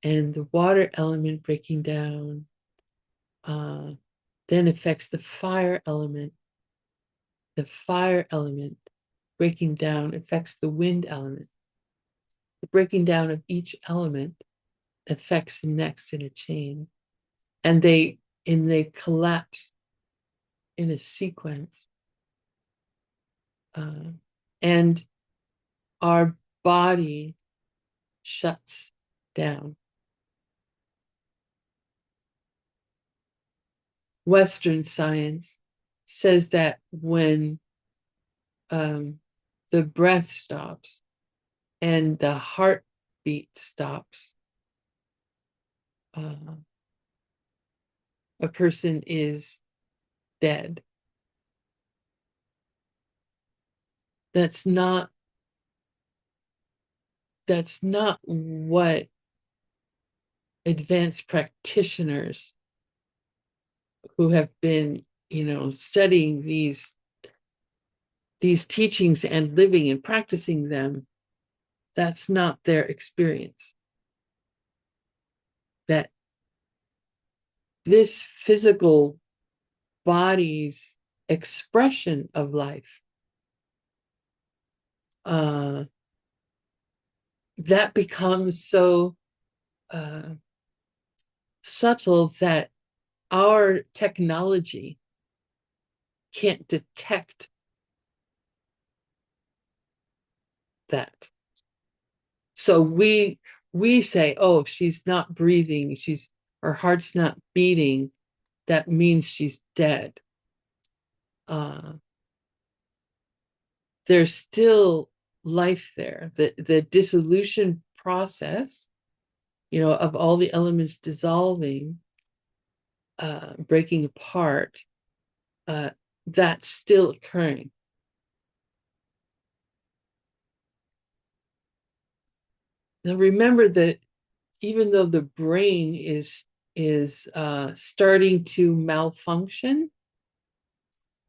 and the water element breaking down then affects the fire element. The fire element breaking down affects the wind element. The breaking down of each element affects the next in a chain, and they collapse in a sequence. And our body shuts down. Western science says that when the breath stops and the heartbeat stops, a person is dead. That's not what advanced practitioners who have been, studying these teachings and living and practicing them, that's not their experience. That this physical body's expression of life, that becomes so subtle that our technology can't detect that. So we say, oh, she's not breathing, her heart's not beating, that means she's dead. There's still life there. The dissolution process, of all the elements dissolving, breaking apart, that's still occurring. Now remember that even though the brain is starting to malfunction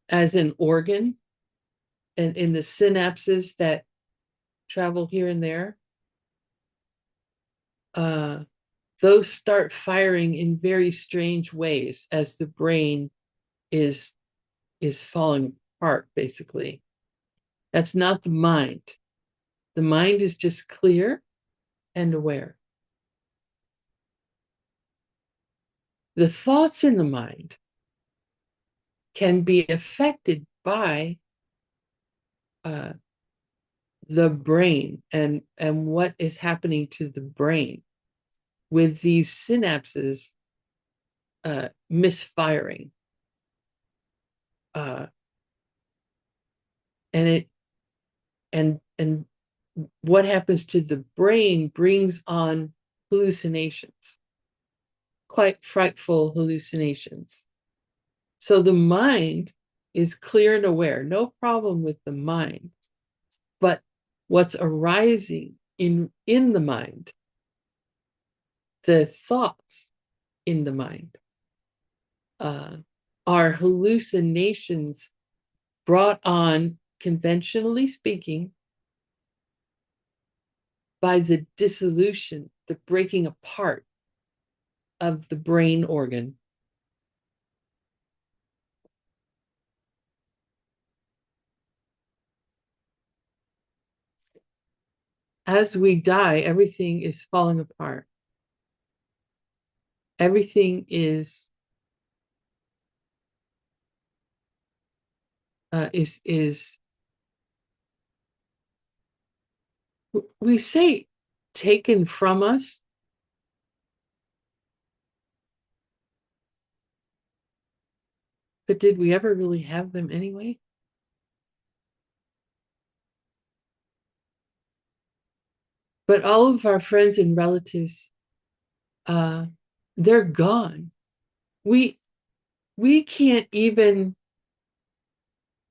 as an organ, and in the synapses that travel here and there, those start firing in very strange ways as the brain is falling apart, basically. That's not the mind. The mind is just clear and aware. The thoughts in the mind can be affected by the brain and what is happening to the brain with these synapses misfiring. And what happens to the brain brings on hallucinations, quite frightful hallucinations. So the mind is clear and aware, no problem with the mind, but what's arising in the mind, the thoughts in the mind, are hallucinations brought on, conventionally speaking, by the dissolution, the breaking apart of the brain organ. As we die, everything is falling apart. Everything is we say taken from us, but did we ever really have them anyway? But all of our friends and relatives, they're gone. We can't even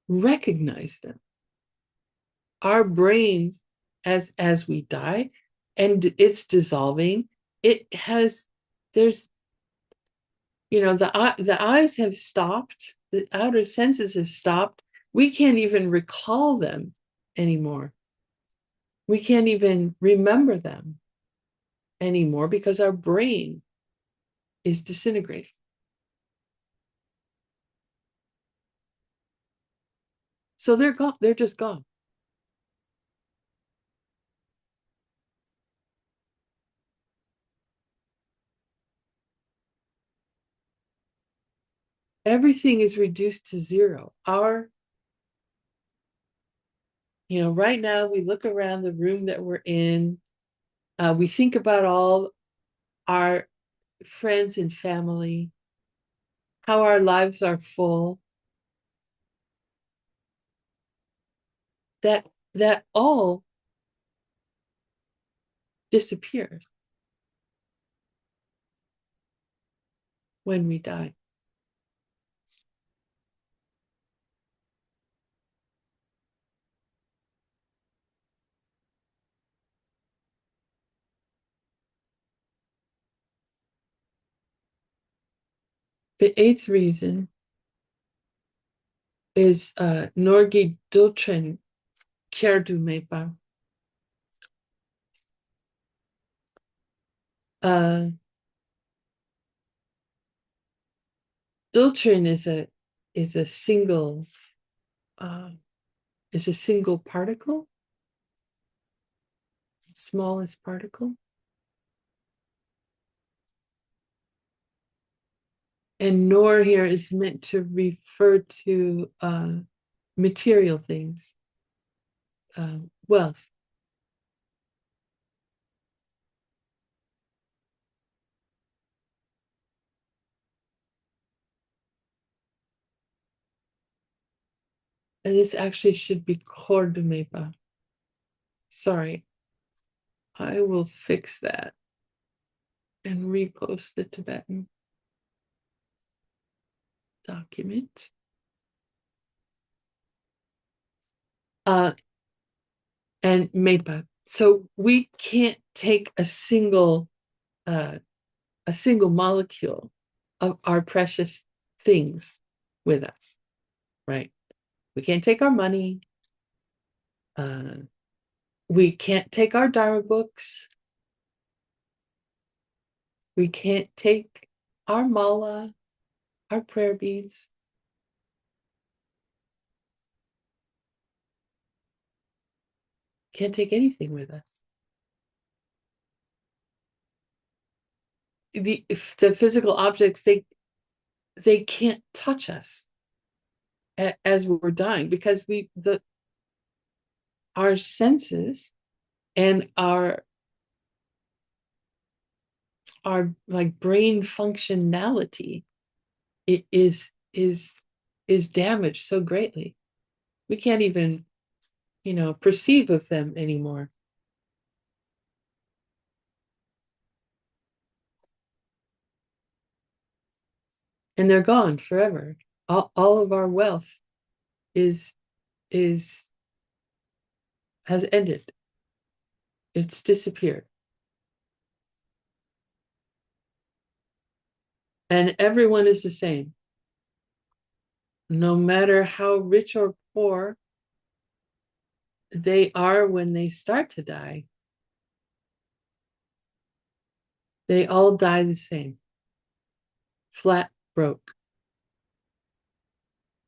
recognize them. Our brains, as we die, and it's dissolving, there's the eyes have stopped, the outer senses have stopped. We can't even recall them anymore. We can't even remember them anymore because our brain is disintegrating. So they're gone. They're just gone. Everything is reduced to zero. Right now we look around the room that we're in. We think about all our friends and family, how our lives are full. That all disappears when we die. The eighth reason is Norgi Dultrin Kjerdu Mepa. Dultrin is a single particle, smallest particle. And nor here is meant to refer to material things, wealth. And this actually should be Kordumeba. Sorry. I will fix that and repost the Tibetan document. And Mepa. So we can't take a single molecule of our precious things with us, right? We can't take our money. We can't take our Dharma books. We can't take our mala, our prayer beads. Can't take anything with us. If the physical objects, they can't touch us as we're dying, because our senses and our like brain functionality is damaged so greatly. We can't even, perceive of them anymore. And they're gone forever. All of our wealth is has ended. It's disappeared. And everyone is the same. No matter how rich or poor they are when they start to die, they all die the same. Flat broke.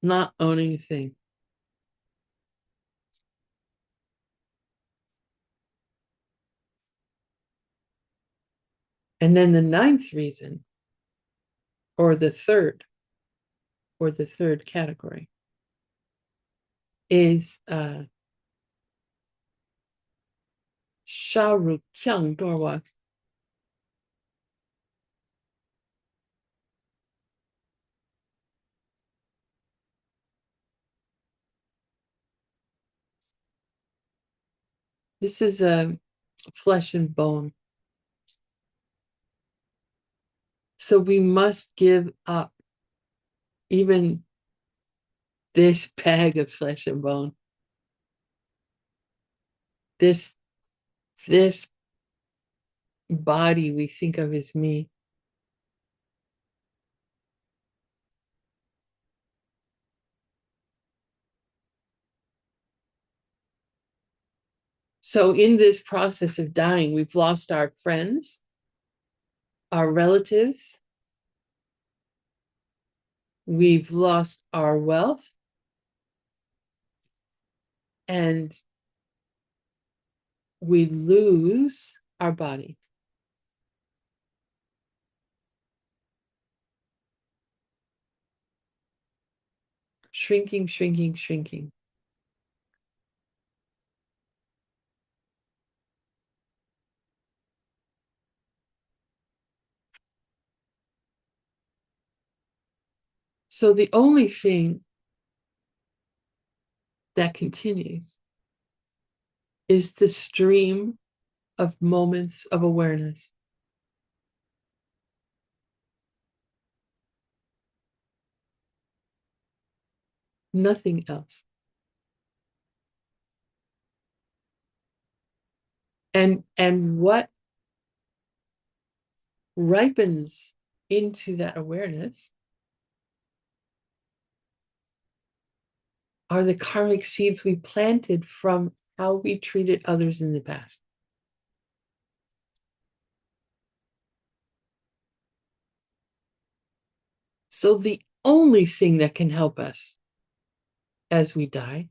Not owning a thing. And then the ninth reason, or the third category, is Sharukyang Dorwa. This is flesh and bone. So we must give up even this bag of flesh and bone. This body we think of as me. So in this process of dying, we've lost our friends, our relatives, we've lost our wealth, and we lose our body. Shrinking, shrinking, shrinking. So the only thing that continues is the stream of moments of awareness. Nothing else. And what ripens into that awareness are the karmic seeds we planted from how we treated others in the past. So the only thing that can help us as we die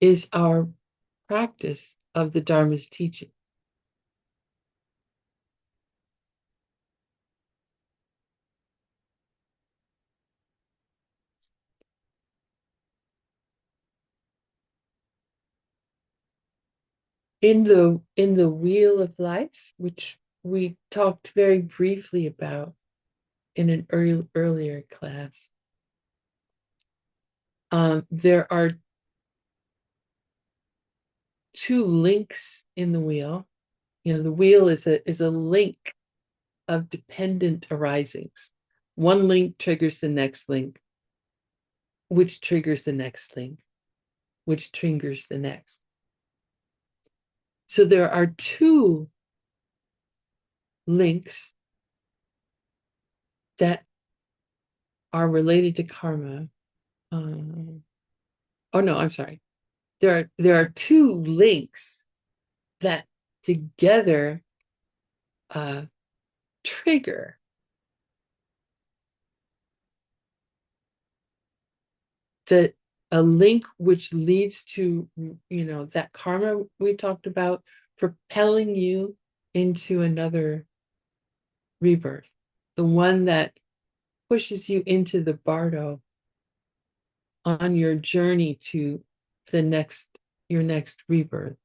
is our practice of the Dharma's teaching. In the wheel of life, which we talked very briefly about in an earlier class, there are two links in the wheel. You know, the wheel is a link of dependent arisings. One link triggers the next link, which triggers the next link, which triggers the next. So there are two links that are related to karma. Oh no, I'm sorry. There are two links that together trigger a link which leads to, you know, that karma we talked about, propelling you into another rebirth, the one that pushes you into the bardo on your journey to your next rebirth.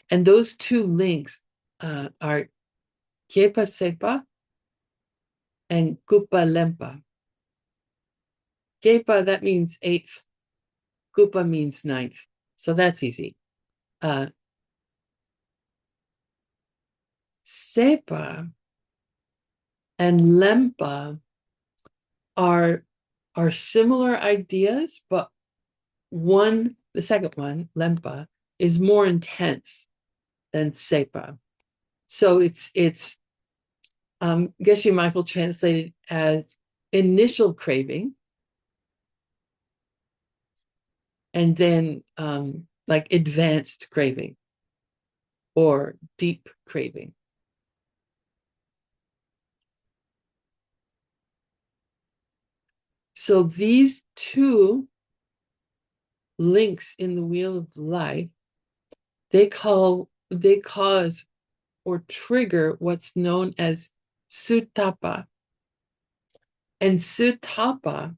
And those two links are Kepa Sepa and Kupa Lempa. Kepa, that means eighth. Kupa means ninth. So that's easy. Sepa and Lempa are similar ideas, but the second one, Lempa, is more intense than Sepa. So it's Geshe Michael translated as initial craving, and then like advanced craving or deep craving. So these two links in the wheel of life, they cause or trigger what's known as sutapa. And sutapa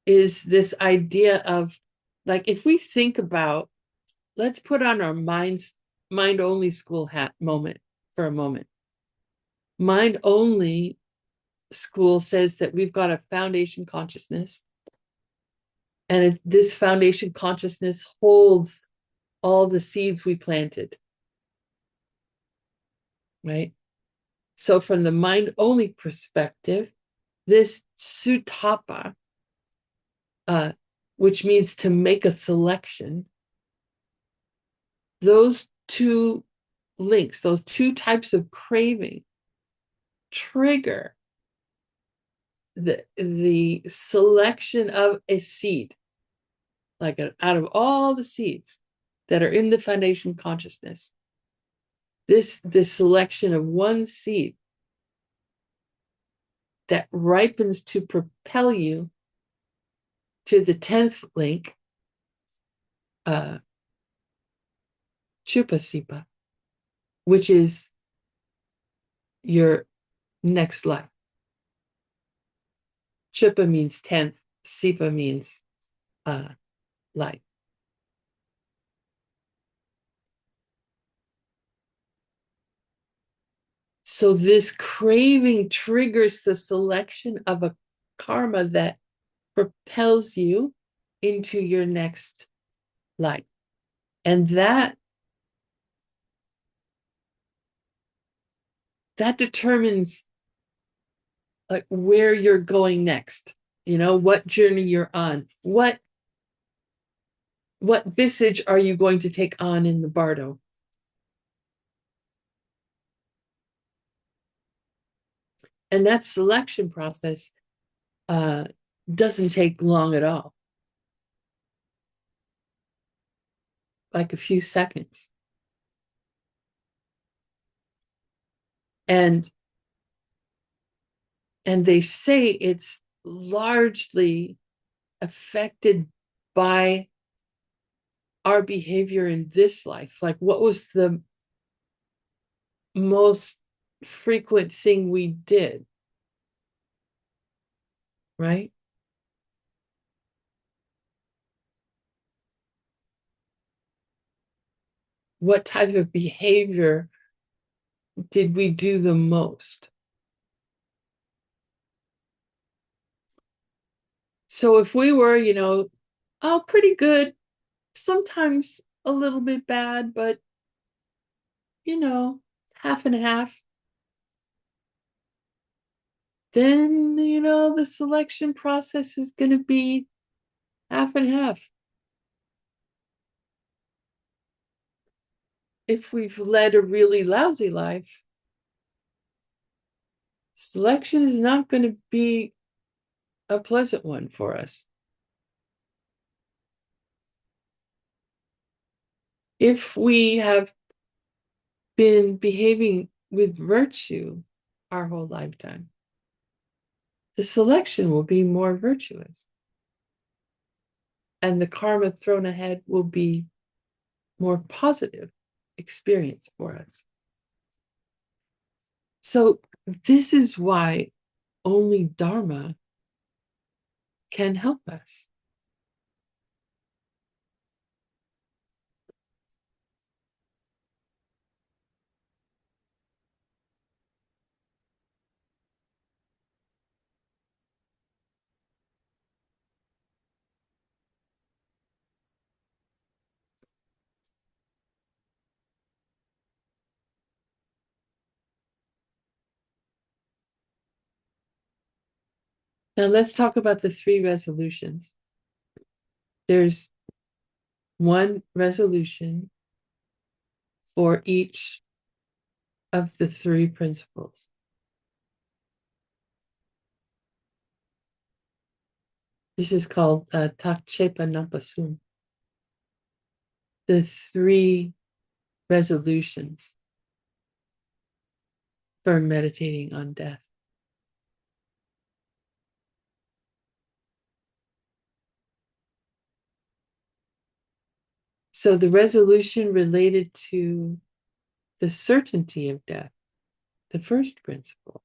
is this idea of, like, if we think about, let's put on our mind only school hat moment for a moment. Mind only school says that we've got a foundation consciousness, and this foundation consciousness holds all the seeds we planted, right? So from the mind only perspective, this sutapa, which means to make a selection, those two links, those two types of craving trigger the selection of a seed, like out of all the seeds that are in the foundation consciousness, this selection of one seed that ripens to propel you to the 10th link, Chupasipa, which is your next life. Chupa means 10th, Sipa means life. So this craving triggers the selection of a karma that propels you into your next life. And that determines like where you're going next, you know, what journey you're on, what visage are you going to take on in the bardo. And that selection process doesn't take long at all, like a few seconds. And they say it's largely affected by our behavior in this life. Like, what was the most frequent thing we did, right? What type of behavior did we do the most? So if we were, you know, oh, pretty good sometimes a little bit bad, but half and half. Then, the selection process is going to be half and half. If we've led a really lousy life, selection is not going to be a pleasant one for us. If we have been behaving with virtue our whole lifetime, the selection will be more virtuous. And the karma thrown ahead will be more positive experience for us. So this is why only Dharma can help us. Now let's talk about the 3 resolutions. There's one resolution for each of the 3 principles. This is called Takchepa Nampasum. The 3 resolutions for meditating on death. So the resolution related to the certainty of death, the first principle,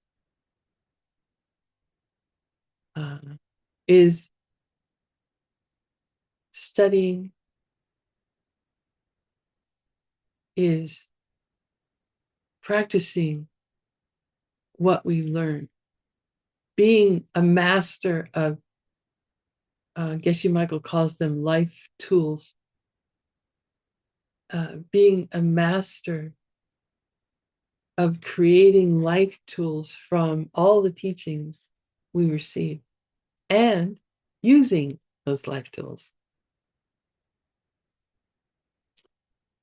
is studying, is practicing what we learn, being a master of, Geshe Michael calls them life tools, being a master of creating life tools from all the teachings we receive and using those life tools.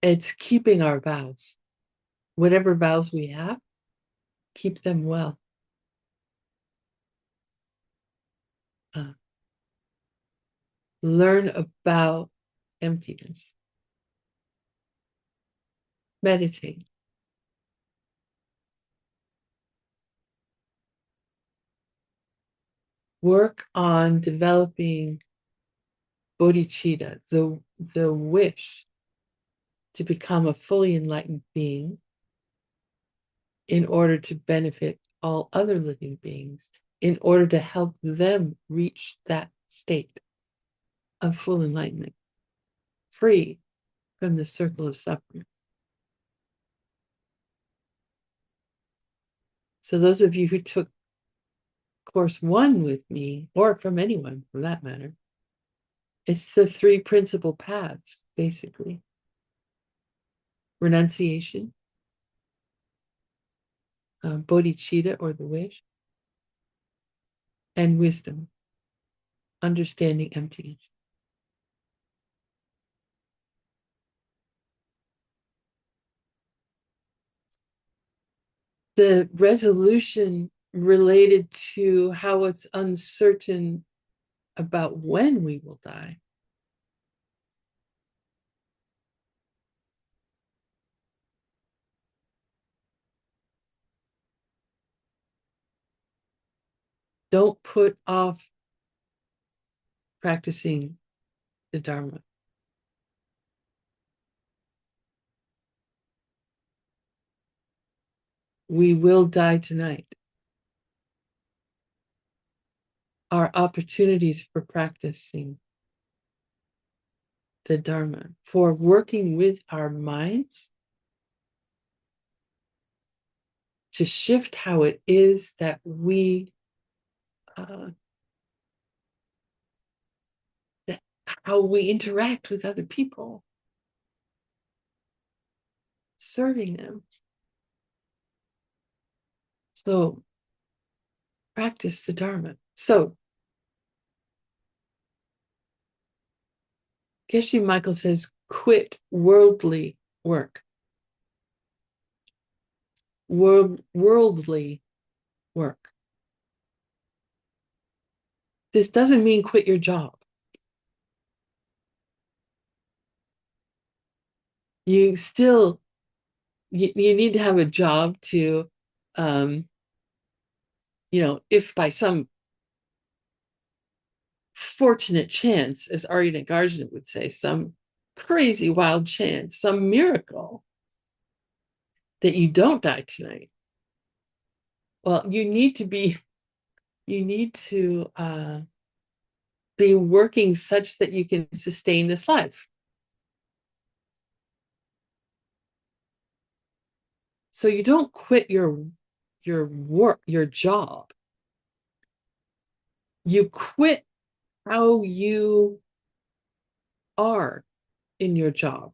It's keeping our vows. Whatever vows we have, keep them well. Learn about emptiness. Meditate. Work on developing bodhicitta, the wish to become a fully enlightened being in order to benefit all other living beings, in order to help them reach that state of full enlightenment, free from the circle of suffering. So those of you who took course 1 with me, or from anyone for that matter, it's the 3 principal paths, basically. Renunciation, bodhicitta, or the wish, and wisdom, understanding emptiness. The resolution related to how it's uncertain about when we will die. Don't put off practicing the Dharma. We will die tonight. Our opportunities for practicing the Dharma, for working with our minds to shift how it is that we how we interact with other people, serving them. So practice the Dharma. So Geshe Michael says, quit worldly work. Worldly work. This doesn't mean quit your job. You still, you need to have a job to, if by some fortunate chance, as Arya Nagarjuna would say, some crazy wild chance, some miracle that you don't die tonight. Well, you need to be working such that you can sustain this life. So you don't quit your work, your job. You quit how you are in your job.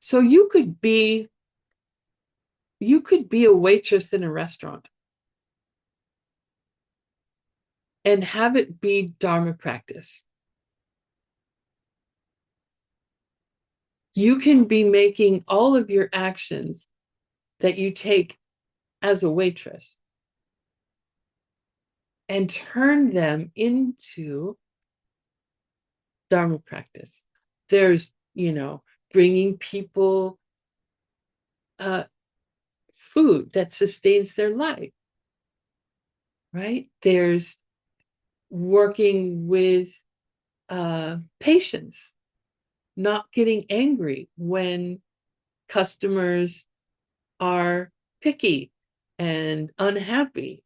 So you could be a waitress in a restaurant and have it be Dharma practice. You can be making all of your actions that you take as a waitress and turn them into Dharma practice. There's, bringing people food that sustains their life, right? There's working with patience, not getting angry when customers are picky and unhappy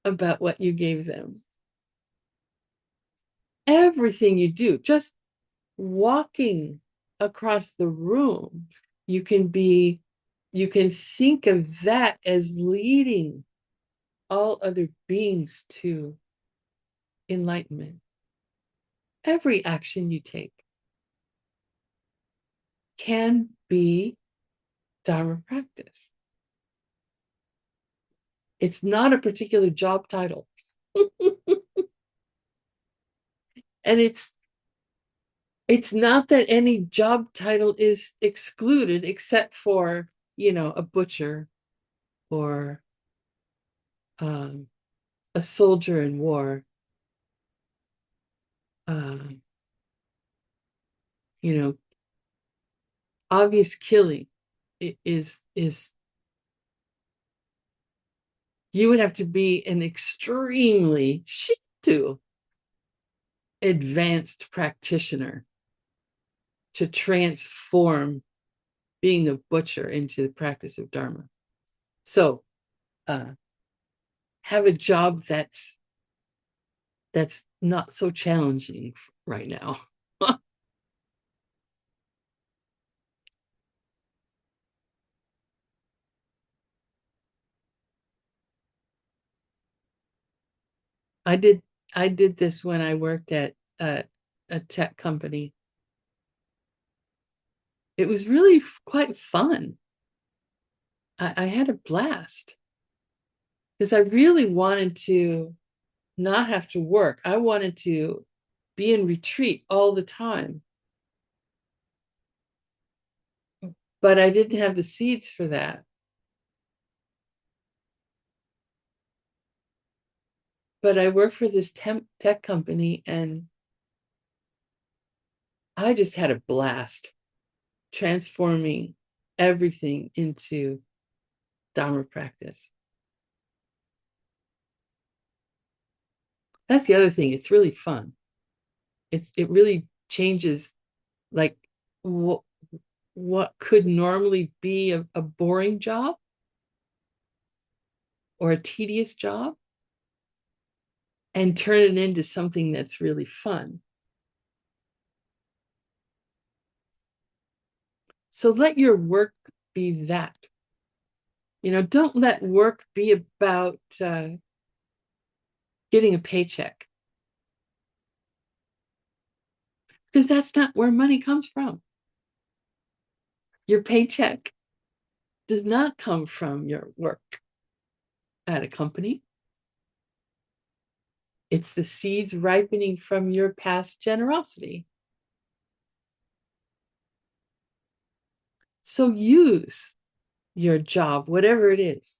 about what you gave them. Everything you do, just walking across the room, you can think of that as leading all other beings to enlightenment. Every action you take can be Dharma practice. It's not a particular job title. And it's not that any job title is excluded except for, a butcher or a soldier in war. Obvious killing is you would have to be an extremely Shinto advanced practitioner to transform being a butcher into the practice of Dharma. So have a job that's not so challenging right now. I did this when I worked at a tech company. It was really quite fun. I had a blast because I really wanted to not have to work. I wanted to be in retreat all the time. But I didn't have the seeds for that. But I worked for this tech company and I just had a blast transforming everything into Dharma practice. That's the other thing. It's really fun. It really changes like what could normally be a boring job or a tedious job and turn it into something that's really fun. So let your work be that. Don't let work be about getting a paycheck. because that's not where money comes from. Your paycheck does not come from your work at a company. It's the seeds ripening from your past generosity. So use your job, whatever it is,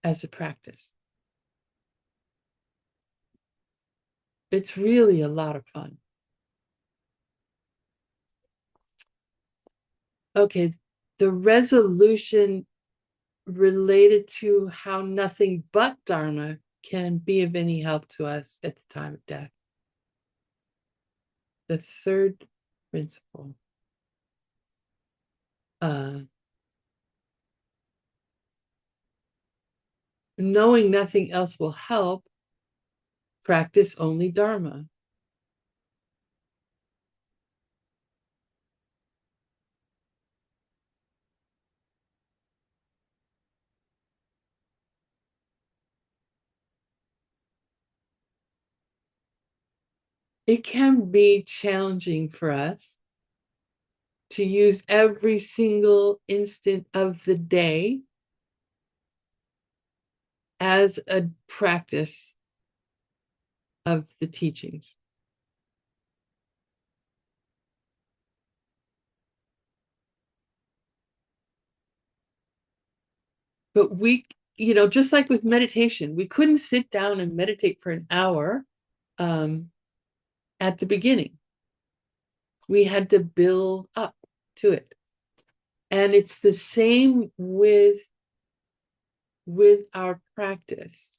as a practice. It's really a lot of fun. Okay, the resolution related to how nothing but Dharma can be of any help to us at the time of death. The third principle. Knowing nothing else will help, practice only Dharma. It can be challenging for us to use every single instant of the day as a practice of the teachings. But we, just like with meditation, we couldn't sit down and meditate for an hour at the beginning. We had to build up to it. And it's the same with our practice.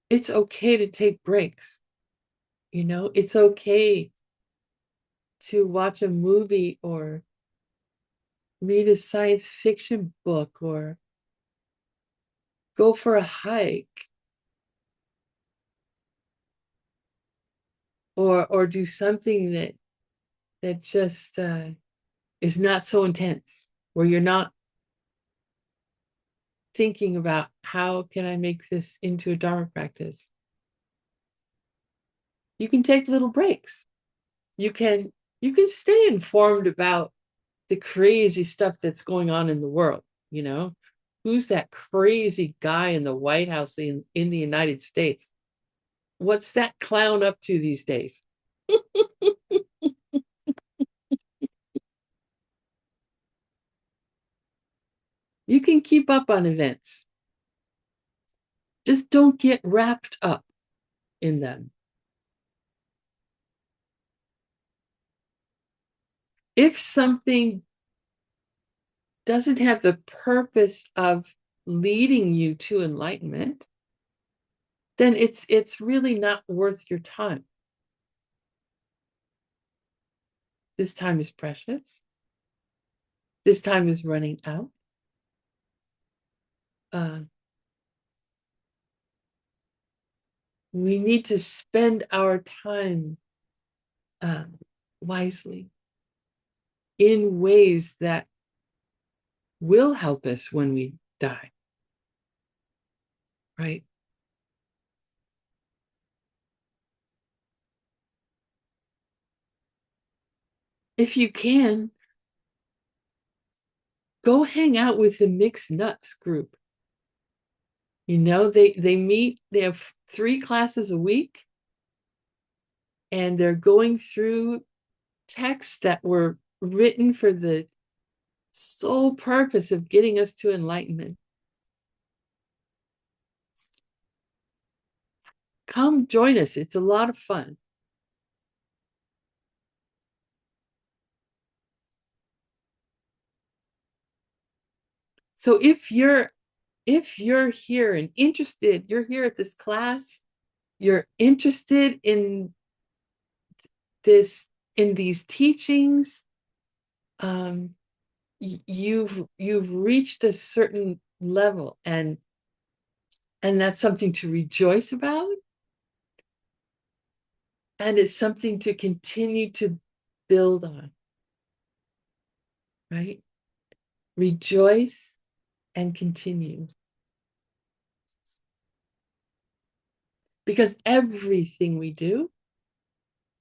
It's okay to take breaks. It's okay to watch a movie or read a science fiction book or go for a hike or do something that just is not so intense, where you're not thinking about how can I make this into a Dharma practice. You can take little breaks. You can stay informed about the crazy stuff that's going on in the world. Who's that crazy guy in the White House in the United States? What's that clown up to these days? You can keep up on events. Just don't get wrapped up in them. If something doesn't have the purpose of leading you to enlightenment, then it's really not worth your time. This time is precious. This time is running out. We need to spend our time wisely in ways that will help us when we die. Right? If you can, go hang out with the mixed nuts group. They meet, they have 3 classes a week, and they're going through texts that were written for the sole purpose of getting us to enlightenment. Come join us. It's a lot of fun. So if you're here and interested, you're here at this class, you're interested in these teachings, you've reached a certain level, and that's something to rejoice about, and it's something to continue to build on. Right? Rejoice and continue. Because everything we do,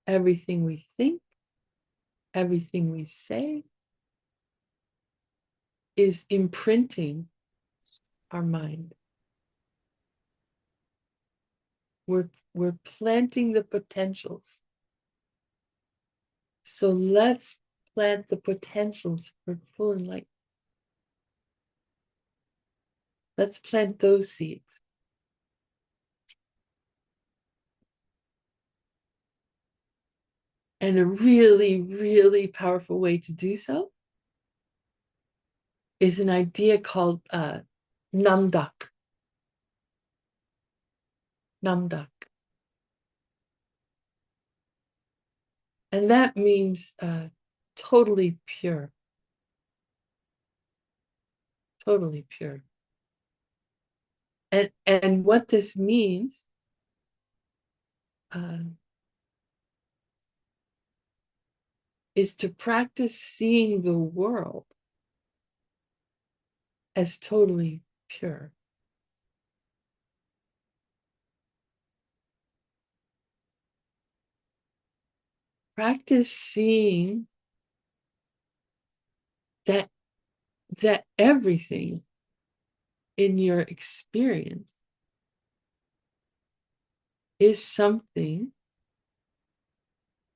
everything we think, everything we say is imprinting our mind. We're planting the potentials. So let's plant the potentials for full enlightenment. Let's plant those seeds. And a really, really powerful way to do so is an idea called namdak. Namdak. And that means totally pure. Totally pure. And what this means is to practice seeing the world as totally pure. Practice seeing that everything in your experience is something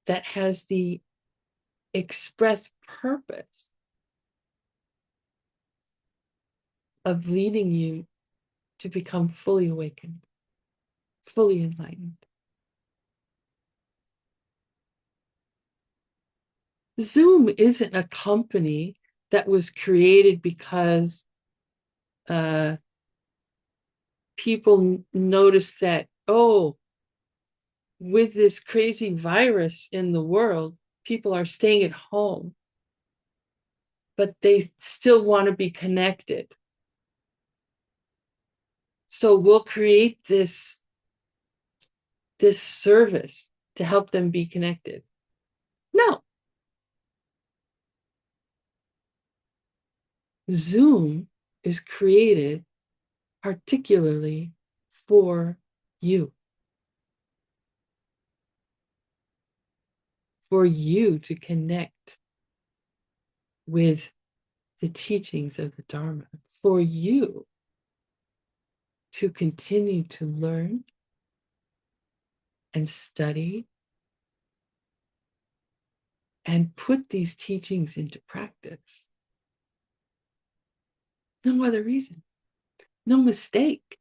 that has the express purpose of leading you to become fully awakened, fully enlightened. Zoom isn't a company that was created because people noticed that, oh, with this crazy virus in the world, people are staying at home, but they still want to be connected. So we'll create this service to help them be connected. No. Zoom is created particularly for you. For you to connect with the teachings of the Dharma, for you to continue to learn and study and put these teachings into practice. No other reason, no mistake.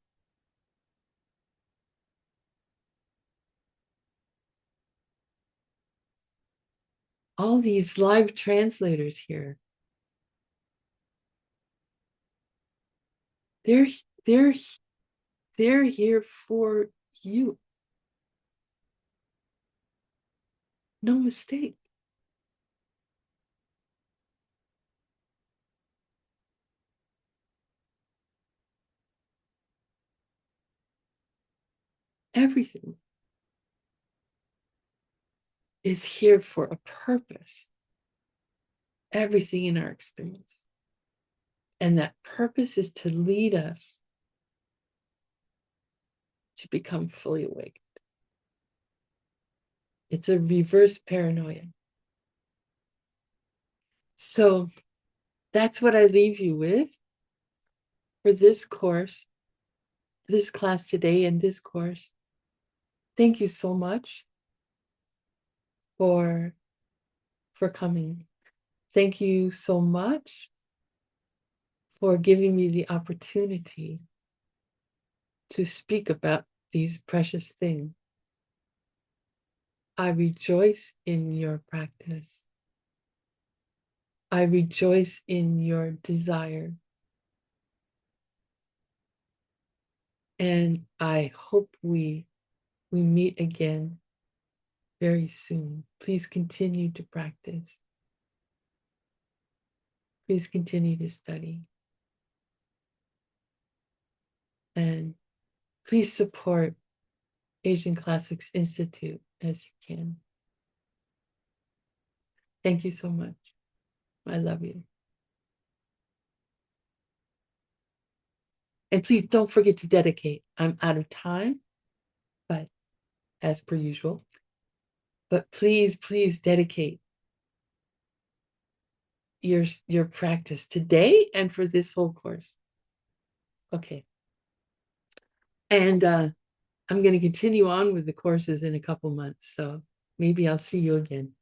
All these live translators here, they're here for you. No mistake. Everything is here for a purpose. Everything in our experience. And that purpose is to lead us to become fully awakened. It's a reverse paranoia. So that's what I leave you with for this course, this class today, and this course. Thank you so much for coming. Thank you so much for giving me the opportunity to speak about these precious things. I rejoice in your practice. I rejoice in your desire. And I hope we meet again very soon. Please continue to practice. Please continue to study. And please support Asian Classics Institute as you can. Thank you so much. I love you. And please don't forget to dedicate. I'm out of time, but as per usual. But please, please dedicate your practice today and for this whole course. Okay. And I'm going to continue on with the courses in a couple months. So maybe I'll see you again.